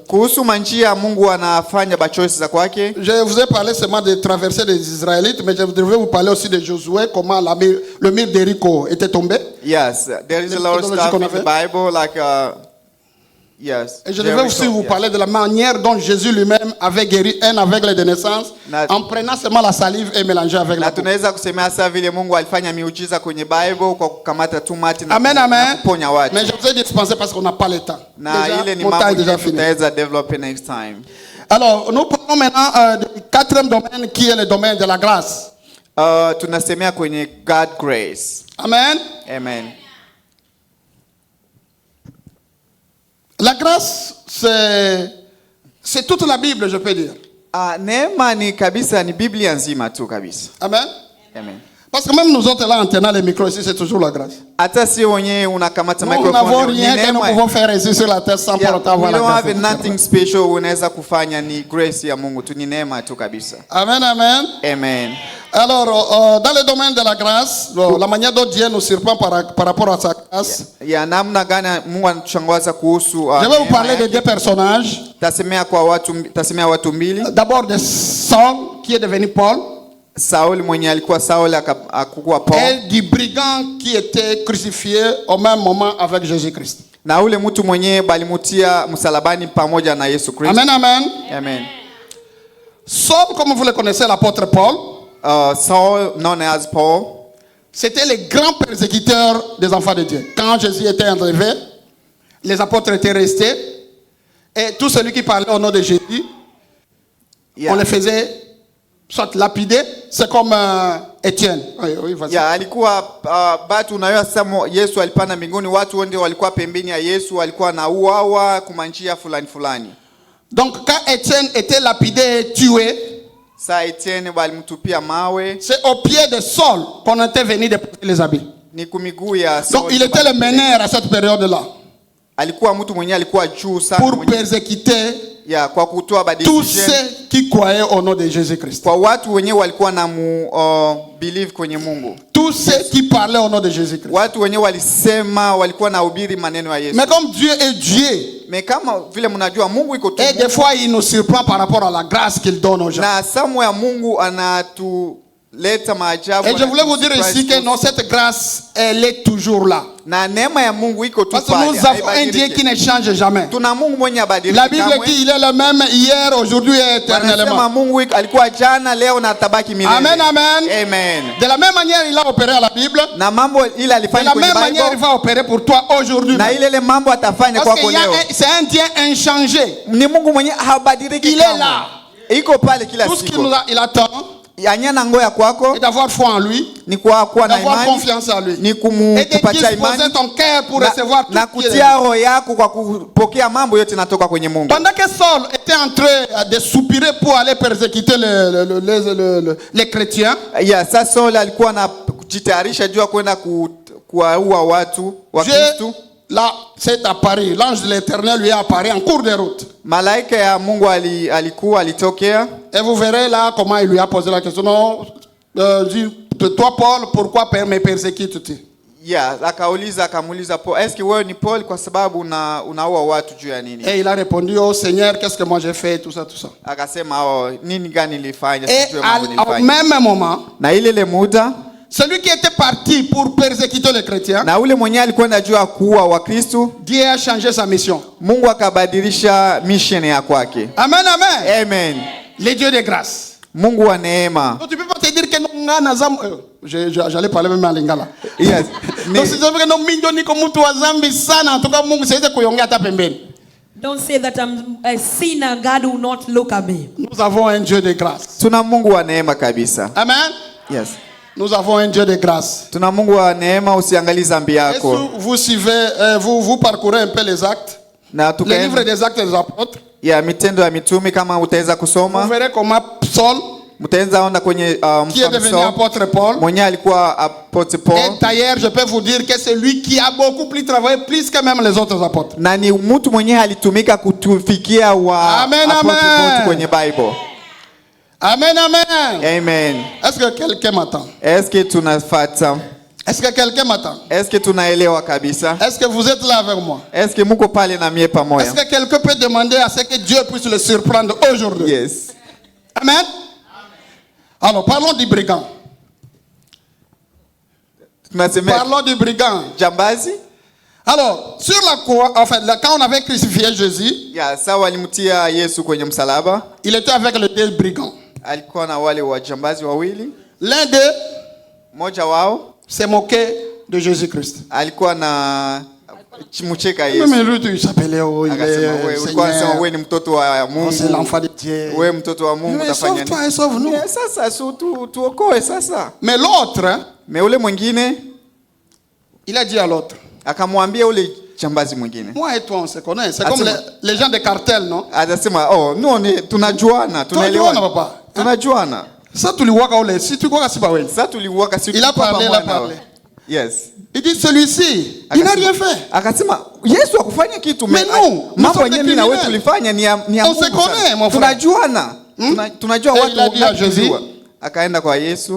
Kuhusu manjia Mungu anafanya ba choice za kwake. je vous ai parlé seulement de traverser des Israélites, mais je devrais vous parler aussi de Josué, comment le mur d'Érico était tombé. Yes, there is a lot of Methodology stuff qu'on in the avait. Bible like Yes. Et je devais aussi vous Yes. parler de la manière dont Jésus lui-même avait guéri un aveugle de naissance en prenant seulement la salive et mélangeant avec Na la peau. tunaweza kusemea sasa vile Mungu alifanya miujiza kwenye Bible kwa kukamata tu mati na Amen, na amen. kuponya watu. Mais je vous ai dispensé parce qu'on n'a pas le temps. Na ile Déjà, ni mon temps mambo est déjà yetu fini. tutaweza develop next time. Alors, nous parlons maintenant du quatrième domaine qui est le domaine de la grâce. Tunasemea kwenye God grace. Amen. Amen. La grâce, c'est toute la Bible, je peux dire. Neema ni kabisa ni Biblia nzima tu kabisa. Amen. Amen. Parce que même nous autres là en tenant les micros ici, c'est toujours la grâce. Hata si wenyewe unakamata Nous n'avons microphone ni rien que nous neema. pouvons faire ici sur la terre sans pour autant avoir We la don't grâce. have nothing special unaweza kufanya, ni grace ya Mungu tu, ni neema tu kabisa. Amen, amen. Amen. Alors, dans le domaine de la grâce, la manière dont Dieu nous surprend par rapport à sa grâce, Ya namna gani Mungu anatushangaza kuhusu je vais vous neema parler de yake. deux personnages. Tasemea watu mbili. D'abord de Saul, qui est devenu Paul, Sauli mwenye alikuwa Sauli akakuwa Paul, et du brigand qui était crucifié au même moment avec Jésus-Christ. na ule mtu mwenye balimutia msalabani pamoja na Yesu Kristo. Amen, amen. Amen. Saul, comme vous le connaissez, l'apôtre Paul, Saul, known as Paul, c'était le grand persécuteur des enfants de Dieu. Quand Jésus était enlevé, les apôtres étaient restés, et tout celui qui parlait au nom de Jésus, yeah. on le faisait soit lapider, c'est comme Étienne. Oui, vas-y. Ya alikuwa batu unajua sasa Yesu alipanda mbinguni, watu wote walikuwa pembeni ya Yesu, walikuwa na uawa kumanjia fulani fulani. Donc quand Étienne était lapidé et tué, Sa Etienne balimtupia mawe, c'est au pied de Saul qu'on était venu déposer les habits. ni kumiguu ya Saul. Donc il était le meneur à cette période-là Alikuwa mtu mwenye alikuwa juu sana pour mwenye, persécuter ya kwa kutoa tous decision ceux qui croyaient au nom de Jésus-Christ. kwa watu wenye walikuwa na believe kwenye Mungu. Tous ceux qui parlaient au nom de Jésus-Christ. Watu wenye walisema walikuwa na ubiri maneno ya Yesu. Mais comme Dieu est Dieu, Mais kama vile mnajua Mungu iko tu. et des fois il nous surprend par rapport à la grâce qu'il donne aux gens. Na somewhere Mungu anatuleta maajabu. Et je voulais vous dire ici que non, cette grâce, elle est toujours là. Na neema ya Mungu iko tu Parce que pale. nous avons un Dieu qui ne change jamais. Tuna Mungu mwenye abadiliki. La Bible dit il est le même hier, aujourd'hui et Wanasema éternellement. Mungu alikuwa jana, leo na tabaki milele. Amen, amen. Amen. De la même manière, il a opéré à la Bible. Na mambo ile De alifanya la kwenye même manière, il Bible. va opérer pour toi aujourd'hui. Na ile mambo atafanya Parce kwako qu'il y a leo. c'est un Dieu inchangé. Ni Mungu mwenye habadiliki. Il est là. Iko pale kila Tout ce siku. qu'il il attend, Yanyana ngoya kwako c'est d'avoir foi en lui, ni kuwa na d'avoir imani, confiance en lui. ni Et kupatia de disposer imani ton cœur pour recevoir tout na ce qui est kutia roho yako kwa kupokea mambo yote natoka kwenye Mungu. Pendant que Saul était en train de soupirer pour aller persécuter les chrétiens, Ya sasa Saul alikuwa anajitayarisha juu ya kwenda kuwaua watu wa Kristo. Dieu, là, c'est apparu. L'ange de l'Éternel lui est apparu en cours de route. Malaika ya Mungu alitokea. Et vous verrez là comment il lui a posé la question. Non, toi Paul, pourquoi me persécutes-tu? Ya akamuuliza Paul, est-ce que wewe ni Paul kwa sababu unaua watu juu ya nini? Et il a répondu, oh Seigneur, qu'est-ce que moi j'ai fait, tout ça, tout ça. Akasema nini gani nilifanya? Et Sijui mambo au nilifanya. même moment, Na ile muda celui qui était parti pour persécuter les chrétiens, na ule mwenye alikwenda juu ya kuua Wakristo, Dieu a changé sa mission. Mungu akabadilisha mission ya kwake. Amen, amen. Amen. Les dieux de grâce. Mungu wa neema. Donc tu peux pas te dire que j'allais parler même en lingala. Yes. Donc si tu veux que nous milioni comme mtu wa zambi sana, en tout cas Mungu siweze kuiongea hata pembeni. Don't say that I'm a sinner. God will not look at me. Nous avons un Dieu de grâce. Tuna Mungu wa neema kabisa. Amen. Yes. Nous avons un Dieu de grâce. Tuna Mungu wa neema, usiangalie zambi Et yako. si vous suivez, vous parcourez un peu les actes, Na les livres tukaenda des actes des apôtres, ya mitendo ya mitume kama utaweza vous kusoma, verrez comment Saul, mtaweza onda kwenye qui est devenu mfano apôtre Paul, mwenye alikuwa apotre Paul. et d'ailleurs je peux vous dire que c'est lui qui a beaucoup plus travaillé, plus que même les autres apôtres. Na ni mtu mwenye alitumika kutufikia wa Amen, apotre amen. wote kwenye Bible. Amen, amen. Amen. Est-ce que quelqu'un m'attend? Est-ce que tunafuata? Est-ce que quelqu'un m'attend? Est-ce que tunaelewa kabisa? Est-ce que vous êtes là avec moi? Est-ce que muko pale na mie pamoja? Est-ce que quelqu'un peut demander à ce que Dieu puisse le surprendre aujourd'hui? Yes. Amen. Alors parlons du brigand. Tunasema Parlons du brigand. jambazi. Alors, sur la croix, en fait, quand on avait crucifié Jésus, Ya, sawa walimtia Yesu kwenye msalaba, il était avec les deux brigands. alikuwa na wale wajambazi wawili. L'un d'eux Mmoja wao s'est moqué de Jésus-Christ. alikuwa na mcheka Yesu. Même lui, il s'appelait, oh, il Akasema wewe est ulikuwa unasema Seigneur, wewe ni mtoto wa oh, c'est Mungu. l'enfant de Dieu. Wewe mtoto wa Mungu Mais utafanya sauve-toi nini? et sauve-nous. Sasa tuokoe sasa. Mais l'autre, hein, Me ule mwingine il a dit à l'autre, akamwambia ule jambazi mwingine. moi et toi, on se connaît. C'est Ah, comme c'est les gens de cartel, non? Atasema oh no ni tunajuana, Tunajuana, papa. Tunajuana. Ça, tu le vois quand on est. Si tu vois, c'est pas vrai. Sasa tuliuaka si Il a tulikuwa parlé, il a pamoja. parlé. Yes. Il dit, celui-ci, il n'a rien fait. Akasema Yesu hakufanya kitu. Mais nous mambo sommes yenyewe des mimi na wewe criminels. tulifanya ni ya On se Mungu connaît, sana. mon frère. Tunajuana. Tunajua Et watu il a dit à wangapi Jésus, tunajua. Akaenda kwa Yesu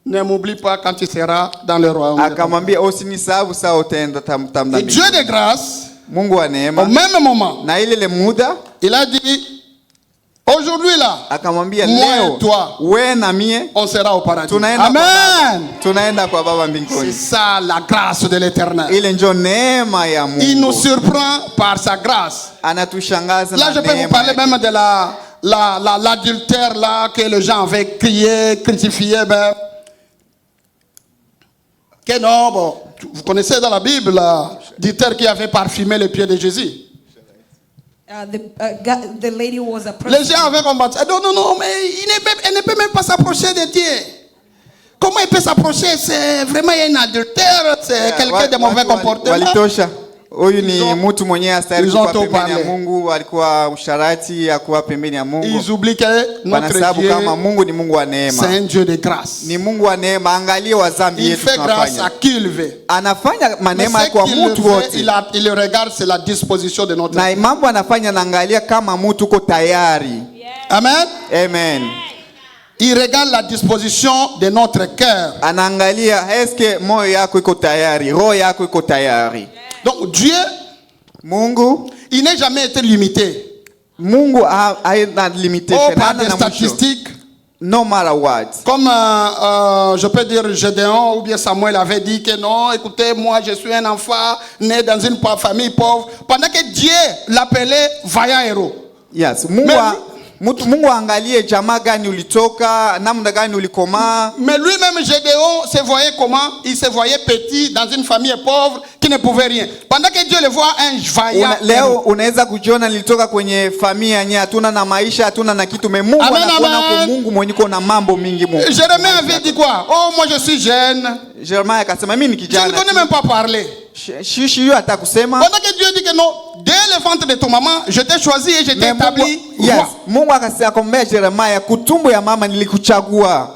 ne m'oublie pas quand tu seras dans le royaume. akamwambia usinisahau saa utaenda tamna Et Dieu de grâce, Mungu wa au neema. même moment, Na ile muda il a dit, aujourd'hui là, akamwambia Moi leo et toi. wewe na mie on sera au paradis. tunaenda kwa Amen. Baba. Tunaenda kwa Baba C'est mbinguni. ça la grâce de l'éternel. Ile ndio neema ya Il nous Mungu. surprend par sa grâce. Anatushangaza Là, na je peux vous neema parler yake. même de l'adultère là que les gens avaient crié, crucifié. Ben, que non, bon, vous connaissez dans la Bible l'adultère qui avait parfumé les pieds de Jésus. The lady was a Les gens avaient combattu. Non, non, non, mais elle ne peut même pas s'approcher de Dieu. Comment il peut s'approcher? C'est vraiment un adultère, c'est quelqu'un de mauvais comportement. Walitosha. Huyu ni Ils ont- mtu mwenyewe astahili ils ont kuwa tout pembeni ya parlé. Mungu, alikuwa usharati akuwa pembeni ya Mungu. Ils oublient que notre Wanasababu Dieu, kama Mungu ni Mungu wa c'est neema. un Dieu de grâce. Ni Mungu wa neema, angalie wa dhambi Il yetu fait grâce à tunafanya. qui il veut. Anafanya Mais maneema ce kwa qu'il le mtu fait, wote. il regarde, c'est la disposition de notre Na mambo anafanya naangalia kama mtu uko tayari. Amen. Amen. Il regarde la disposition de notre cœur. Anaangalia eske moyo yako iko tayari, roho yako iko tayari. Donc Dieu, Mungu il n'a jamais été limité. Mungu haina limitation, Par hana des na mwisho. statistiques. No matter what. Comme je peux dire Gédéon ou bien Samuel avait dit que non, écoutez, moi je suis un enfant né dans une famille pauvre. Pendant que Dieu l'appelait vaillant héros. Yes, Mungu angalie jamaa gani ulitoka, namna gani ulikomaa. Mais lui-même, Gédéon, se voyait comment? Il se voyait petit dans une famille pauvre qui ne pouvait rien. Pendant que Dieu le voit un vaillant. Leo unaweza kujiona nilitoka kwenye familia yenye hatuna na maisha, hatuna na kitu. Mungu Amen, anakuona amen. kwa Mungu mwenye uko na mambo mingi Mungu. Jérémie avait dit quoi? Oh, moi je suis jeune. Jeremiah akasema mimi ni Je ne kijana. connais même pas parler. Shishi hiyo hata kusema. Pendant que Dieu dit que non, dès le ventre de ton maman, je t'ai choisi et je t'ai établi. Yes, roi. Mungu akamwambia Jeremiah, kutumbo ya mama nilikuchagua.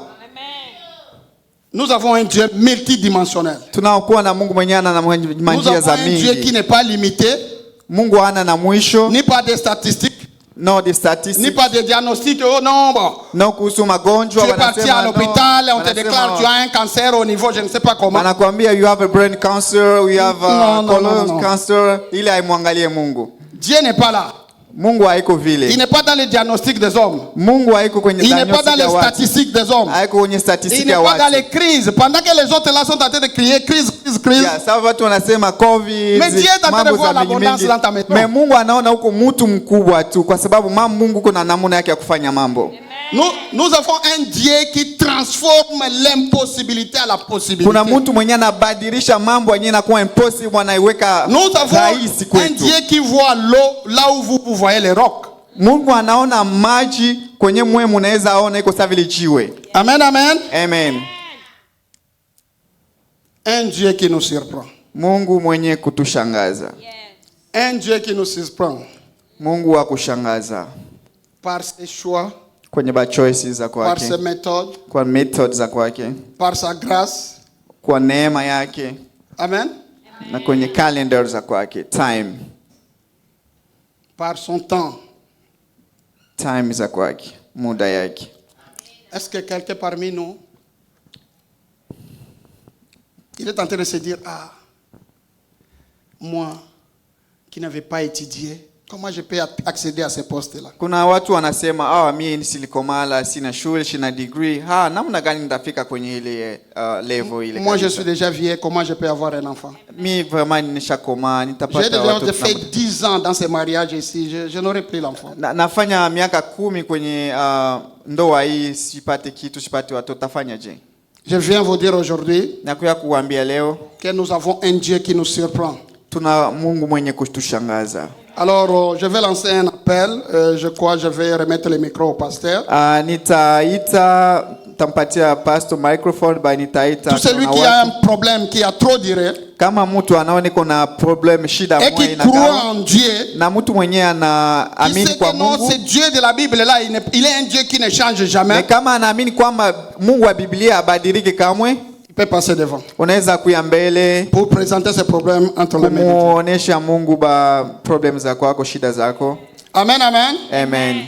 Nous avons un Dieu multidimensionnel. Tunaokuwa na Mungu mwenyewe ana Nous manjia avons za un Dieu qui mingi. n'est pas limité, Mungu hana na mwisho, ni par des statistiques, no the ni statistics, par des diagnostics. Oh non, bon. no kuhusu magonjwa. Tu es parti à l'hôpital et on te wanasema- déclare tu as un cancer au niveau, je ne sais pas comment. Wanakuambia you have a brain cancer, you have No, no, colon no, no. cancer, ili haimwangalie Mungu. Dieu n'est pas là. Mungu haiko Il vile. n'est pas dans les diagnostics des hommes. Mungu haiko kwenye Il n'est pas diagnostic dans les ya watu. statistiques des hommes. Haiko kwenye Il statistique n'est ya pas dans watu. les crises. Pendant que les autres là sont en train de crier crise, crise, crise. Yeah, sasa watu wanasema COVID, Mais Dieu est en train de mambo voir za mingi l'abondance mingi. dans ta maison. Mais Mungu anaona huko mtu mkubwa tu, kwa sababu Mungu kuna namna yake ya kufanya mambo. Nous avons un Dieu qui transforme l'impossibilité à la possibilité. Kuna mtu mwenye anabadilisha mambo yenyewe inakuwa impossible, anaiweka Nous avons rahisi un kwetu. Dieu qui voit l'eau là où vous voyez les rocs. Mungu anaona maji kwenye mwe mnaweza ona iko sawa vile jiwe. Amen, amen. Amen. Un Dieu qui nous surprend. Mungu mwenye kutushangaza. Un Dieu qui nous surprend Mungu wa kushangaza par ses choix, kwenye ba choices za par kwake, ses méthodes, kwa methods za kwake, par sa grâce. kwa neema yake, Amen. na kwenye calendar za kwake, time Par son temps. za kwake, muda yake. Est-ce que quelqu'un parmi nous, il est en train de se dire, ah, moi qui n'avais pas étudié, Comment je peux accéder à ces postes-là? Kuna watu wanasema mimi silikomala, sina shule, sina degree. Namna gani nitafika kwenye ile level ile? Moi je suis déjà vieux, comment je peux avoir un enfant? Mimi vraiment nimeshakoma, nitapata watu. J'ai déjà fait 10 ans dans ces mariages ici, je n'aurai plus l'enfant. Nafanya miaka 10 kwenye ndoa hii, sipate kitu, sipate watoto, tafanya je? Je viens vous dire aujourd'hui nakuya kuambia leo que nous avons un Dieu qui nous surprend. Tuna Mungu mwenye kutushangaza. Alors, je vais lancer un appel. Je crois que je vais remettre le micro au pasteur. Tampatia pastor microphone by nitaita. Tout celui qui a un problème, qui a trop duré, kama mtu anaona kuna problem, shida et qui croit en Dieu, na mtu mwenye anaamini kwa Mungu, ce Dieu de la Bible là, il est un Dieu qui ne change jamais. Mais kama anaamini kwamba Mungu wa Biblia abadiliki kamwe, il peut passer devant. Unaweza kuya mbele pour présenter ses problèmes entre les mains. Muonesha Mungu ba problem zako wako, shida zako. Amen, amen. Amen.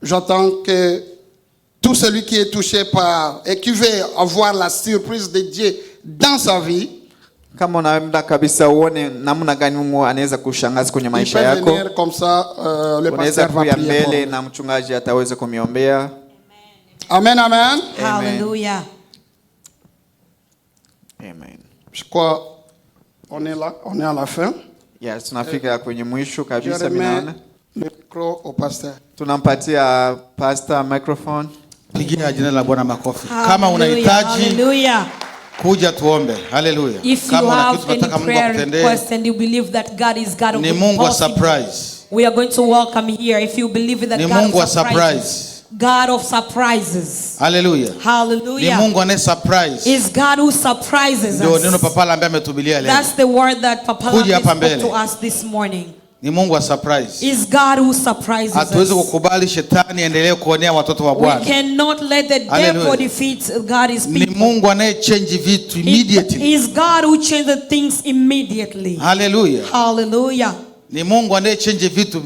J'attends que tout celui qui est touché par et qui veut avoir la surprise de Dieu dans sa vie, kama unaenda kabisa uone namna gani Mungu anaweza kushangaza kwenye maisha yako, venir comme ça, le pasteur va prier mbele na mchungaji ataweza kumiombea. Amen, amen. Hallelujah. Amen. Je crois on est là, on est à la fin. Yes, tunafika kwenye mwisho kabisa. Minaona le micro au pasteur. Tunampatia pastor microphone. Pigia jina la Bwana makofi. Kama unahitaji kuja tuombe. Hallelujah. If you have any prayer request and you believe that God is God of the impossible, we are going to welcome here. If you believe that God of surprises, God of surprises. Hallelujah. Hallelujah. Ni Mungu ane surprise. Is God who surprises us. Ndio Papa ambaye ametubilia leo. That's the word that Papa spoke to us this morning. Ni Mungu wa surprise. Is God who surprises us. Hatuwezi kukubali shetani endelee kuonea watoto wa Bwana. We cannot let the devil defeat God's people. Ni Mungu anaye change vitu immediately. Is God who changes things immediately. Hallelujah. Hallelujah. Ni Mungu anaye change vitu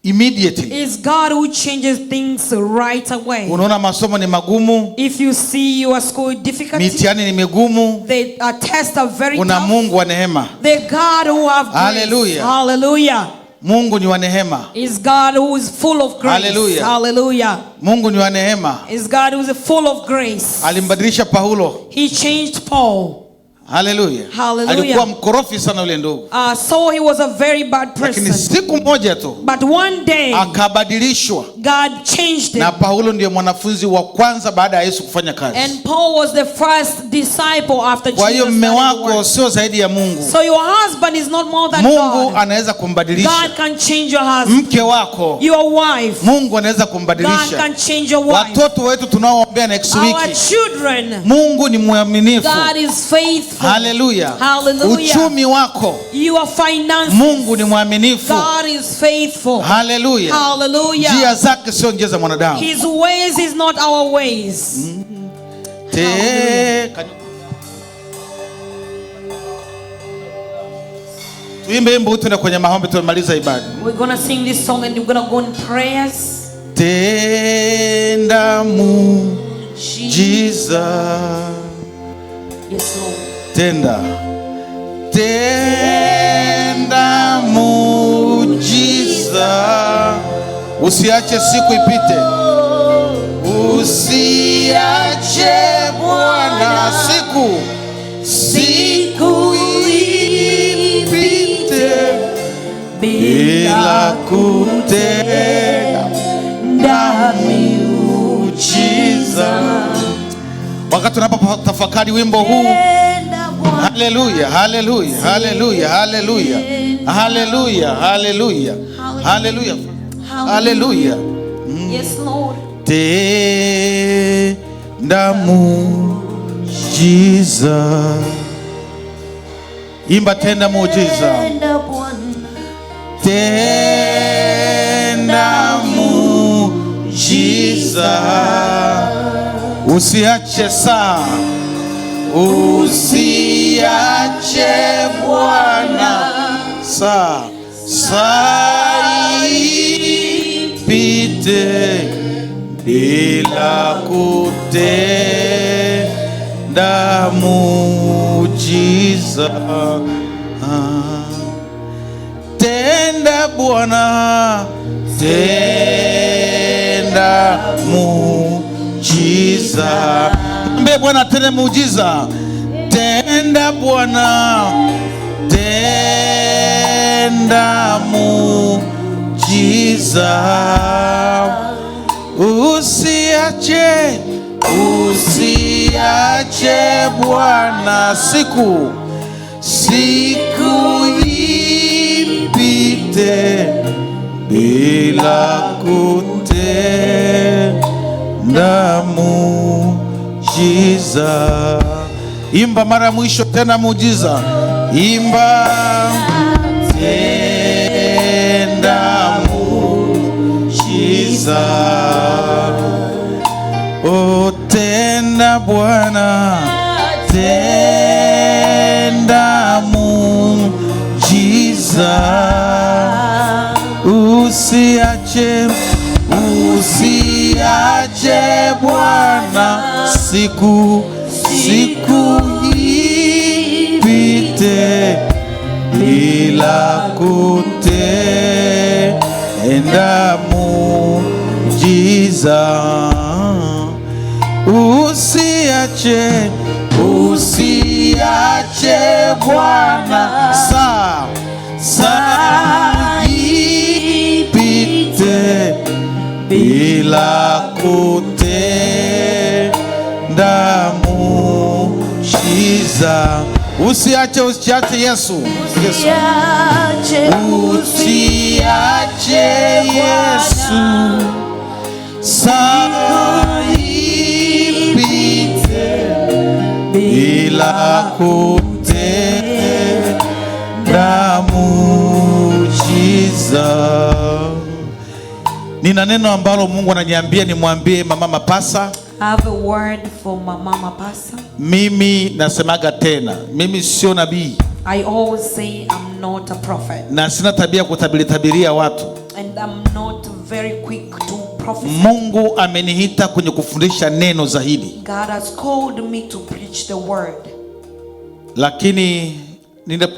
immediately. Is God who changes things right away. Unaona masomo ni magumu. If you see your school difficult, mitihani ni migumu. The tests are very tough. Una Mungu wa neema. The God who have grace. Hallelujah. Hallelujah. Mungu ni wa neema. Is God who is full of grace. Hallelujah. Hallelujah. Mungu ni wa neema. Is God who is full of grace. Alimbadilisha Paulo. He changed Paul. Hallelujah. Hallelujah. Alikuwa mkorofi sana yule ndugu. So he was a very bad person. Lakini siku moja tu, but one day, akabadilishwa. God changed him. Na Paulo ndiye mwanafunzi wa kwanza baada ya Yesu kufanya kazi. And Paul was the first disciple after Jesus. Kwa hiyo mume wako sio zaidi ya Mungu. So your husband is not more than Mungu God. anaweza kumbadilisha. God can change your husband. Mke wako, your wife, Mungu anaweza kumbadilisha. God can change your wife. Watoto wetu tunaoombea next week, our children, Mungu ni mwaminifu. God is faithful. Hallelujah. Hallelujah. Uchumi wako, your finances, Mungu ni mwaminifu. God is faithful. Hallelujah. Hallelujah. Njia zake sio njia za mwanadamu. His ways is not our ways. Tuimbe wimbo tuende kwenye maombi tumaliza ibada. We're going to sing this song and we're going to go in prayers. Tenda muujiza. Yes, Lord. Tenda muujiza. Usiache siku ipite. Usiache Bwana siku ipite bila kutenda miujiza. Wakati tunapotafakari wimbo huu, haleluya, haleluya, haleluya, haleluya, haleluya, haleluya, haleluya, haleluya. Yes, Lord. Tenda muujiza. Imba tenda muujiza. Tenda muujiza. Usiache saa. Usiache Bwana saa ipite bila kutenda muujiza. Tenda tenda Bwana, tenda muujiza. Mwambie Bwana tende muujiza. Tenda Bwana, tenda muujiza. Usiache Bwana siku ipite bila kutenda muujiza. Imba mara mwisho tena muujiza. Imba tenda muujiza. O tenda Bwana, tenda muujiza. Usiache Bwana siku ipite bila kutenda muujiza. Usiache Bwana saa ipite bila kutenda muujiza. Usiache Yesu. Usiache Yesu saa ipite bila kutenda muujiza. Nina neno ambalo Mungu ananiambia nimwambie Mama Mapasa. I have a word for Mama Mapasa. Mimi nasemaga tena, mimi sio nabii. I always say I'm not a prophet. Na sina tabia kutabiria watu. And I'm not very quick to prophesy. Mungu ameniita kwenye kufundisha neno zaidi. God has called me to preach the word. Lakini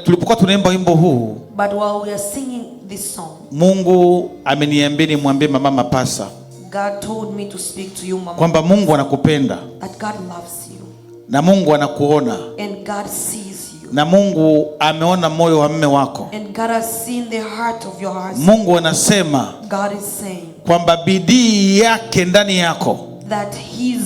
tulipokuwa tunaimba wimbo huu, but while we are singing this song, Mungu ameniambia nimwambie Mama Mapasa, God told me to speak to you, Mama, kwamba Mungu anakupenda, that God loves you, na Mungu anakuona, and God sees you, na Mungu ameona moyo wa mume wako, and God has seen the heart of your husband. Mungu anasema God is saying kwamba bidii yake ndani yako that his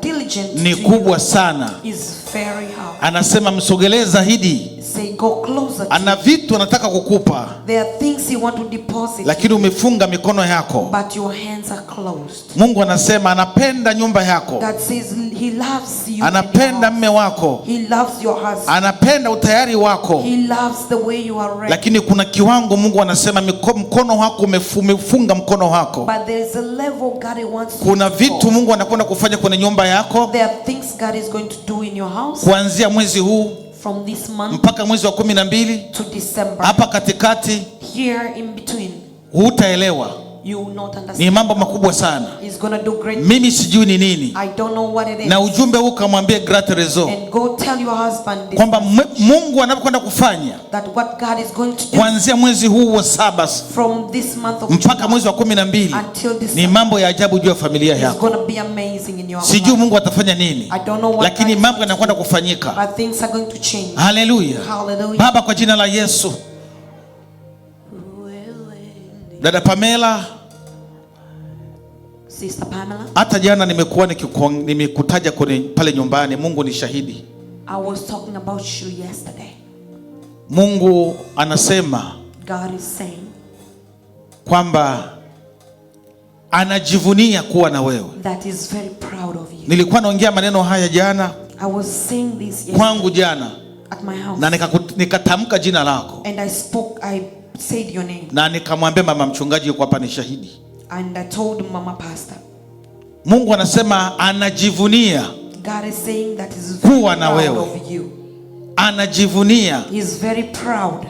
diligence ni kubwa sana. Is very hard. Anasema msogelee zaidi. Say go closer. Ana vitu anataka kukupa. There are things he want to deposit. Lakini umefunga mikono yako. But your hands are closed. Mungu anasema anapenda nyumba yako. God says he loves you. Anapenda mme wako. He loves your husband. Anapenda utayari wako. He loves the way you are ready. Lakini kuna kiwango Mungu anasema mkono wako umefunga mkono wako. But there is a level God wants you. Kuna vitu Mungu anakwenda kufanya kwenye nyumba yako. There are things God is going to do in your house. Kuanzia mwezi huu from this month mpaka mwezi wa 12 to December. Hapa katikati Here in between hutaelewa. You will not understand. Ni mambo makubwa sana. He's gonna do great. Mimi sijui ni nini. I don't know what it is. Na ujumbe huu kamwambie Grate Rezo. And go tell your husband this. Kwamba Mungu anapokwenda kufanya. That what God is going to do. Kuanzia mwezi huu wa 7 from this month of mpaka mwezi wa 12. Until this. Ni mambo ya ajabu juu ya familia yako. It's gonna be amazing in your life. Sijui Mungu atafanya nini. I don't know what. Lakini mambo yanakwenda kufanyika. But things are going to change. Hallelujah. Hallelujah. Baba, kwa jina la Yesu. Dada Pamela, Sister Pamela, hata jana nimekutaja kwenye pale nyumbani. Mungu ni shahidi. I was talking about you yesterday. Mungu anasema God is saying kwamba anajivunia kuwa na wewe. That is very proud of you. Nilikuwa naongea maneno haya jana. I was saying this yesterday. Kwangu jana. At my house. Na nikatamka jina lako. And I said your name. Na nikamwambia mama mchungaji yuko hapa ni shahidi. And I told Mama Pastor. Mungu anasema anajivunia. God is saying that is very kuwa na wewe. Proud of you. Anajivunia. He is very proud.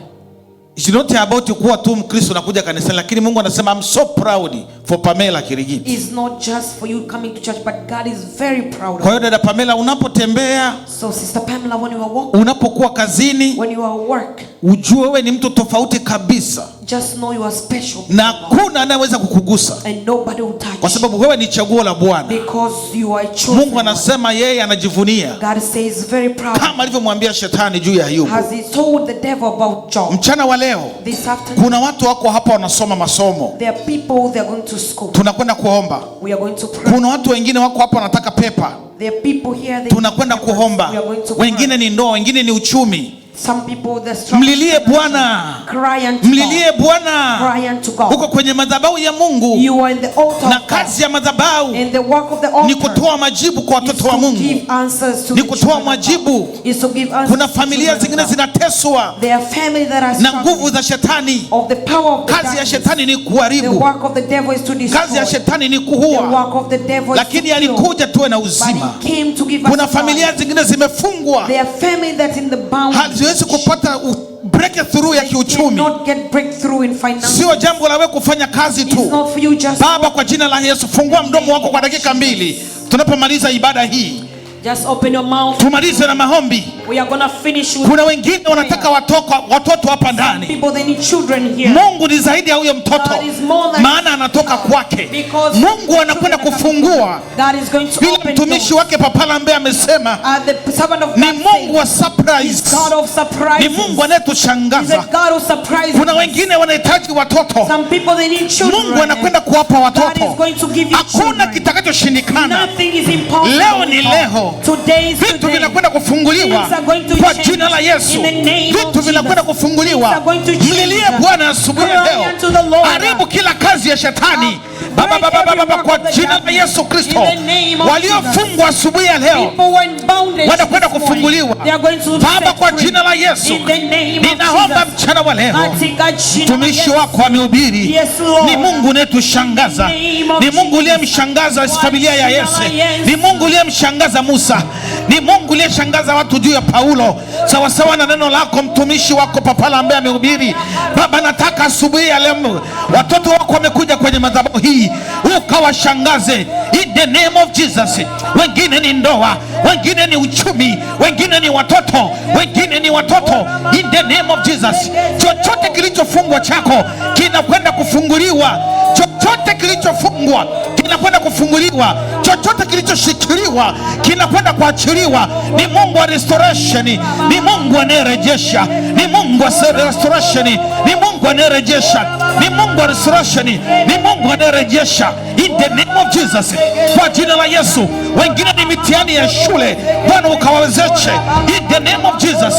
It's not about kuwa tu Mkristo na kuja kanisani, lakini Mungu anasema I'm so proud for Pamela Kirigiti. It's not just for you coming to church, but God is very proud Kwa hiyo of you. dada Pamela, unapotembea, So Sister Pamela, when you are walking, unapokuwa kazini, when you are at work, ujue wewe ni mtu tofauti kabisa, just know you are special. na kuna anayeweza kukugusa, And nobody will touch kwa sababu wewe ni chaguo la Bwana. because you are chosen. Mungu anasema yeye anajivunia, God says very proud. kama alivyomwambia shetani juu ya Ayubu. Has he told the devil about Job? Mchana wa leo This afternoon, kuna watu wako hapa wanasoma masomo, there are people, they are going to school. tunakwenda kuomba. We are going to pray. Kuna watu wengine wako hapa wanataka pepa, There are people here, they tunakwenda kuomba. we are going to pray. Wengine ni ndoa, wengine ni uchumi. Some people, they're struggling. Mlilie Bwana, Cry unto mlilie God. Bwana. Cry unto God. Uko kwenye madhabahu ya Mungu, You are in the altar na of God. kazi ya madhabahu And the work of the ni altar kutoa majibu kwa is watoto wa to Mungu, give answers to ni the kutoa children of majibu. God. Is to give answers Kuna to the familia children zingine of God. zinateswa There are families that are na nguvu struggling za shetani. of the power of the Kazi ya darkness. shetani ni The kuharibu, work of the devil is to destroy. kazi ya shetani ni The kuua, work of the devil is to lakini kill. alikuja tuwe na But uzima. he came to give us Kuna life. familia zingine zimefungwa, There are families that in the bound haziwezi kupata breakthrough ya kiuchumi. cannot get breakthrough in finance. Sio jambo la wewe kufanya kazi It's tu. not for you just Baba, kwa jina la Yesu, fungua mdomo wako kwa dakika 2 tunapomaliza ibada hii, just open your mouth. tumalize na maombi. We are gonna finish with Kuna wengine wanataka watoto hapa ndani. people, they need children here. Mungu ni zaidi ya huyo mtoto, God is more than maana anatoka kwake. because Mungu anakwenda kufungua. God is going to Vile open mtumishi doors. wake Papa Lambe amesema, The servant of ni God Mungu wa says, surprise, He's God of ni surprises. Mungu He's a anayetushangaza. God of surprises. Kuna wengine wanahitaji watoto, Some people, they need children. Mungu anakwenda kuwapa God is watoto. going to give you Hakuna children. kitakachoshindikana. Nothing is impossible. Leo ni leo. Today is Vitu today. vinakwenda kufunguliwa Things are going to kwa change jina la Yesu. in the name of Vitu vinakwenda Jesus. kufunguliwa. Things are going to change. Mlilie Bwana asubuhi ya Cry leo. unto the Lord. Haribu kila kazi ya shetani. Break Baba, every work kwa of the jina la darkness. Yesu Kristo. In the name of Waliofungwa asubuhi ya leo People were in bondage wanakwenda this morning. kufunguliwa. They are going to be Baba, set kwa free. jina la Yesu, In the name of ninaomba Jesus. mchana wa leo, Katika jina la mtumishi Yesu. wako amehubiri. Yes, Lord. Ni Mungu unayetushangaza, In the name of ni Mungu uliyemshangaza familia ya Yese, ni Mungu uliyemshangaza Musa, ni Mungu uliyeshangaza watu juu ya Paulo, sawasawa na neno lako mtumishi wako Papa Lambe amehubiri. Baba, nataka asubuhi ya leo watoto wako wamekuja kwenye madhabahu hii, ukawashangaze in the name of Jesus. Wengine ni ndoa, wengine ni uchumi, wengine ni watoto, wengine ni watoto, in the name of Jesus. Chochote kilichofungwa chako kinakwenda kufunguliwa. Chochote kilichofungwa kinakwenda kufunguliwa. Chochote kilichoshikiliwa kinakwenda kuachiliwa. Ni Mungu wa restoration, ni Mungu anayerejesha, ni Mungu wa restoration, ni Mungu anayerejesha, ni Mungu wa restoration, ni Mungu anayerejesha in the name of Jesus, kwa jina la Yesu. Wengine ni mitihani ya shule, Bwana ukawawezeshe in the name of Jesus.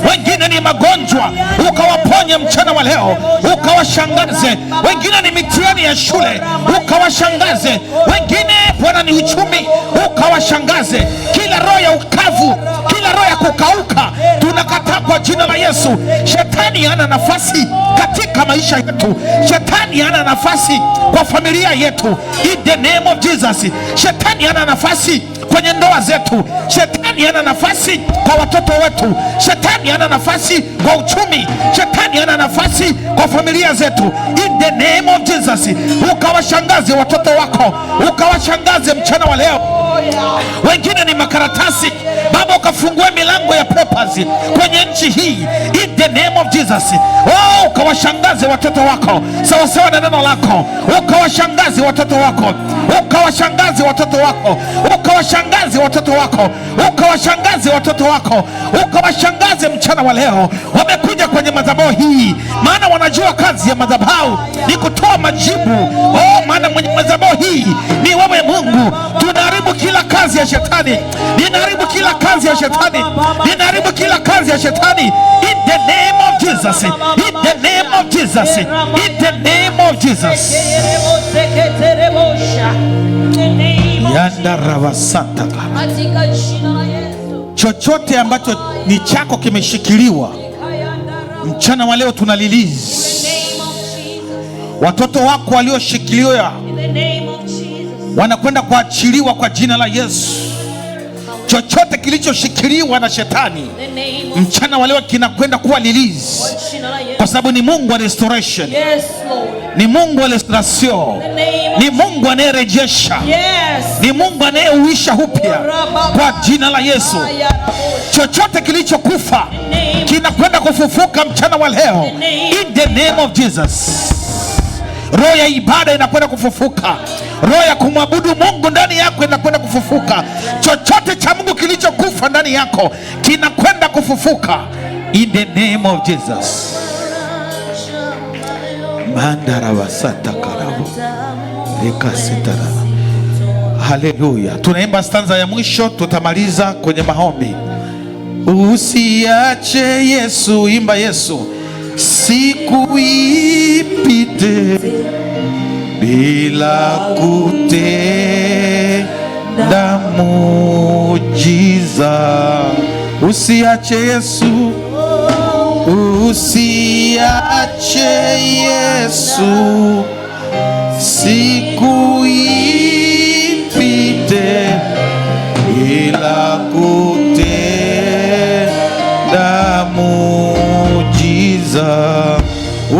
Wengine ni magonjwa, ukawaponye mchana wa leo, ukawashangaze. Wengine ni mitihani ya shule, ukawashangaze. Wengine Bwana ni uchumi, ukawashangaze. Kila roho ya ukavu, kila roho ya kukauka tunakataa kwa jina la Yesu. Shetani hana nafasi katika maisha yetu. Shetani hana nafasi kwa familia yetu in the name of Jesus. Shetani hana nafasi kwenye ndoa zetu. Shetani hana nafasi kwa watoto wetu. Shetani hana nafasi kwa uchumi. Shetani hana nafasi kwa familia zetu in the name of Jesus. Ukawashangaze watoto wako, ukawashangaze mchana wa leo. Wengine ni makaratasi, Baba ukafungue milango ya papers kwenye nchi hii in the name of Jesus. Oh, ukawashangaze watoto wako sawasawa na neno lako. Ukawashangaze watoto wako, ukawashangaze watoto wako, ukawashangaze watoto wako, ukawashangaze watoto wako, ukawashangaze mchana wa leo. Wamekuja kwenye madhabahu hii maana wanajua kazi ya madhabahu ni kutoa majibu. Oh, maana mwenye madhabahu hii ni wewe Mungu. Tunaharibu kila kazi ya shetani, ninaharibu kila kazi ya shetani, ninaharibu kila kazi ya shetani in the name of Jesus, in the name of Jesus, in the name of Jesus. Yanda ravasata. Chochote ambacho ni chako kimeshikiliwa mchana wa leo tuna release. Watoto wako walioshikiliwa wanakwenda kuachiliwa kwa jina la Yesu. Chochote kilichoshikiliwa na shetani mchana wa leo kinakwenda kuwa release. kwa sababu ni Mungu wa restoration. Yes, Lord. Ni Mungu wa restoration. Ni Mungu anayerejesha. Yes. Ni Mungu anayeuisha upya kwa jina la Yesu. Chochote kilichokufa kinakwenda kufufuka mchana wa leo in the name of Jesus. Roho ya ibada inakwenda kufufuka. Roho ya kumwabudu Mungu ndani yako inakwenda kufufuka. Chochote cha Mungu kilichokufa ndani yako kinakwenda kufufuka in the name of Jesus. Mandaravasata karabo rekasitara. Haleluya. Tunaimba stanza ya mwisho, tutamaliza kwenye maombi. Usiache Yesu, imba Yesu. Siku ipite bila kutenda muujiza. Usiache Yesu, usiache Yesu. Siku ipite bila kutenda muujiza.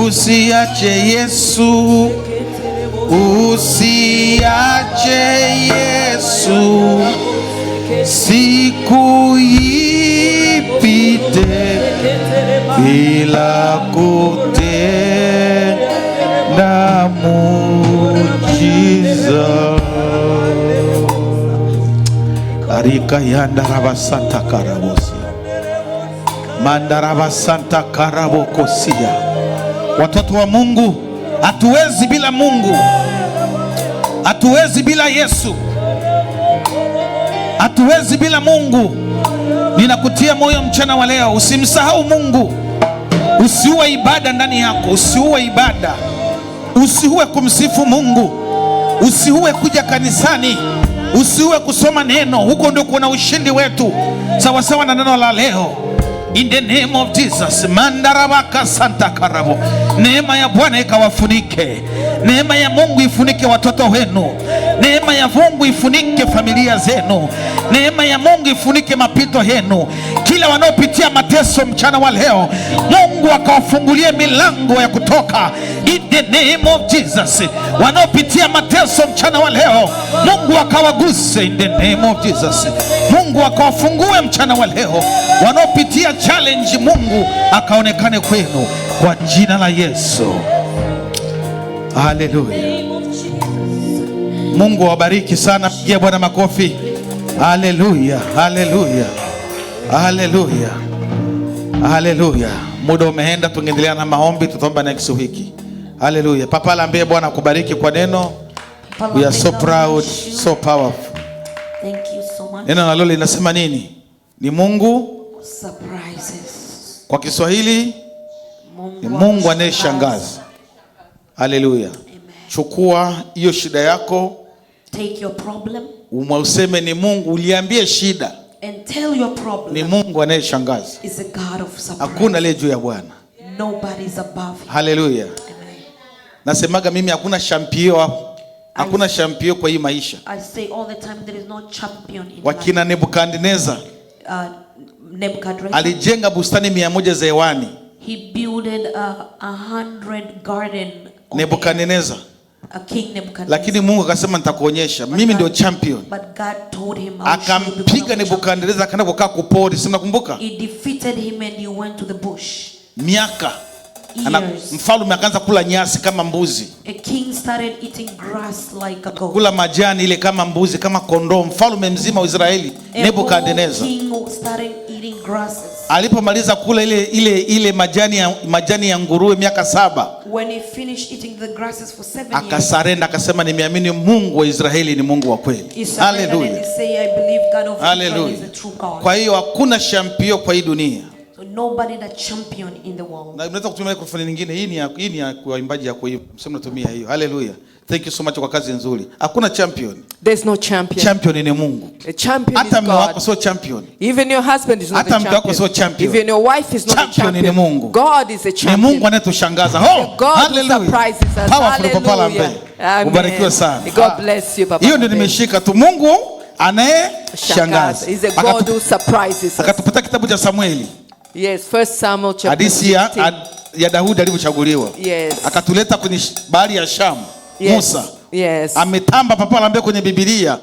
Usiache Yesu, usiache Yesu. Siku ipite bila kutenda muujiza. Arika yanda rabasanta karabosi. Mandarabasanta karabokosia. Watoto wa Mungu, hatuwezi bila Mungu. Hatuwezi bila Yesu. Hatuwezi bila Mungu. Ninakutia moyo mchana wa leo, usimsahau Mungu. Usiue ibada ndani yako, usiue ibada. Usiue kumsifu Mungu. Usiue kuja kanisani. Usiue kusoma neno. Huko ndio kuna ushindi wetu, sawa sawa na neno la leo. In the name of Jesus. Mandarabaka santa karabo. Neema ya Bwana ikawafunike. Neema ya Mungu ifunike watoto wenu. Neema ya Mungu ifunike familia zenu. Neema ya Mungu ifunike mapito yenu. Kila wanaopitia mateso mchana wa leo, Mungu akawafungulie milango ya kutoka. In the name of Jesus. Wanaopitia mateso mchana wa leo, Mungu akawaguse. In the name of Jesus. Mungu akawafungue mchana wa leo. Wanaopitia challenge, Mungu akaonekane kwenu kwa jina la Yesu. Haleluya. Mungu awabariki sana. Pigia Bwana makofi. Haleluya, haleluya, haleluya, haleluya. Muda umeenda, tungeendelea na maombi, tutaomba next week. Haleluya. Papa laambie Bwana akubariki kwa neno. We are so proud, so powerful. Thank you so much. Neno nalo linasema nini? Ni Mungu Surprises. kwa Kiswahili ni Mungu anayeshangaza. Haleluya. Chukua hiyo shida yako, Take your problem useme ni Mungu, uliambie shida and tell your problem. ni Mungu anayeshangaza. Is a God of surprise. Hakuna aliye juu ya Bwana. Nobody is above him. Haleluya. Amen. Nasemaga mimi hakuna champion, hakuna champion kwa hii maisha. I say all the time there is no champion in Wakina life. Nebukadneza Nebuchadnezzar, alijenga bustani 100 za hewani. he builded 100 garden on Nebukadneza. a king Nebuchadnezzar. Lakini Mungu akasema nitakuonyesha mimi ndio champion. But God told him, I will show you because Akampiga I'm a champion. Nebukadneza akaenda kukaa kupori, si mnakumbuka? He defeated him and he went to the bush. Miaka Years. mfalme akaanza kula nyasi kama mbuzi, A king started eating grass like a goat. kula majani ile kama mbuzi, kama kondoo. Mfalme mzima wa Israeli A whole Nebukadneza king started eating grasses. alipomaliza kula ile majani ya nguruwe miaka 7, When he finished eating the grasses for 7 years, akasarenda akasema, nimeamini Mungu wa Israeli ni Mungu wa he kweli. surrendered and Haleluya, he said, I believe God of Israel haleluya. is a true God. Kwa hiyo hakuna champion kwa hii dunia. So nobody that champion in the world. Na unaweza kutumia mikrofoni nyingine, hii ni ya waimbaji ya kuimba, msemo natumia hiyo. Haleluya, thank you so much kwa kazi nzuri. Hakuna champion. There's no champion. Champion ni Mungu. A champion Hata is mume wako God. sio champion. Even your husband is not Hata a mke wako sio champion. champion. Even your wife is not a Champion ni champion. Mungu. God is a Ni champion. Mungu anayetushangaza. Oh, God who haleluya. surprises us. Powerful Papa Lambe. Hallelujah. Ubarikiwe sana. Amen. God bless you, Papa Hiyo ndio Lambe. nimeshika tu, Mungu anayeshangaza. He's a God who surprises us. Akatupata kitabu cha Samueli. Yes, 1 Samuel chapter Hadithi ya 16. ya Daudi alivyochaguliwa. Yes. Akatuleta kwenye bahari ya Shamu. Yes. Musa. Yes. Ametamba papa anambia kwenye Biblia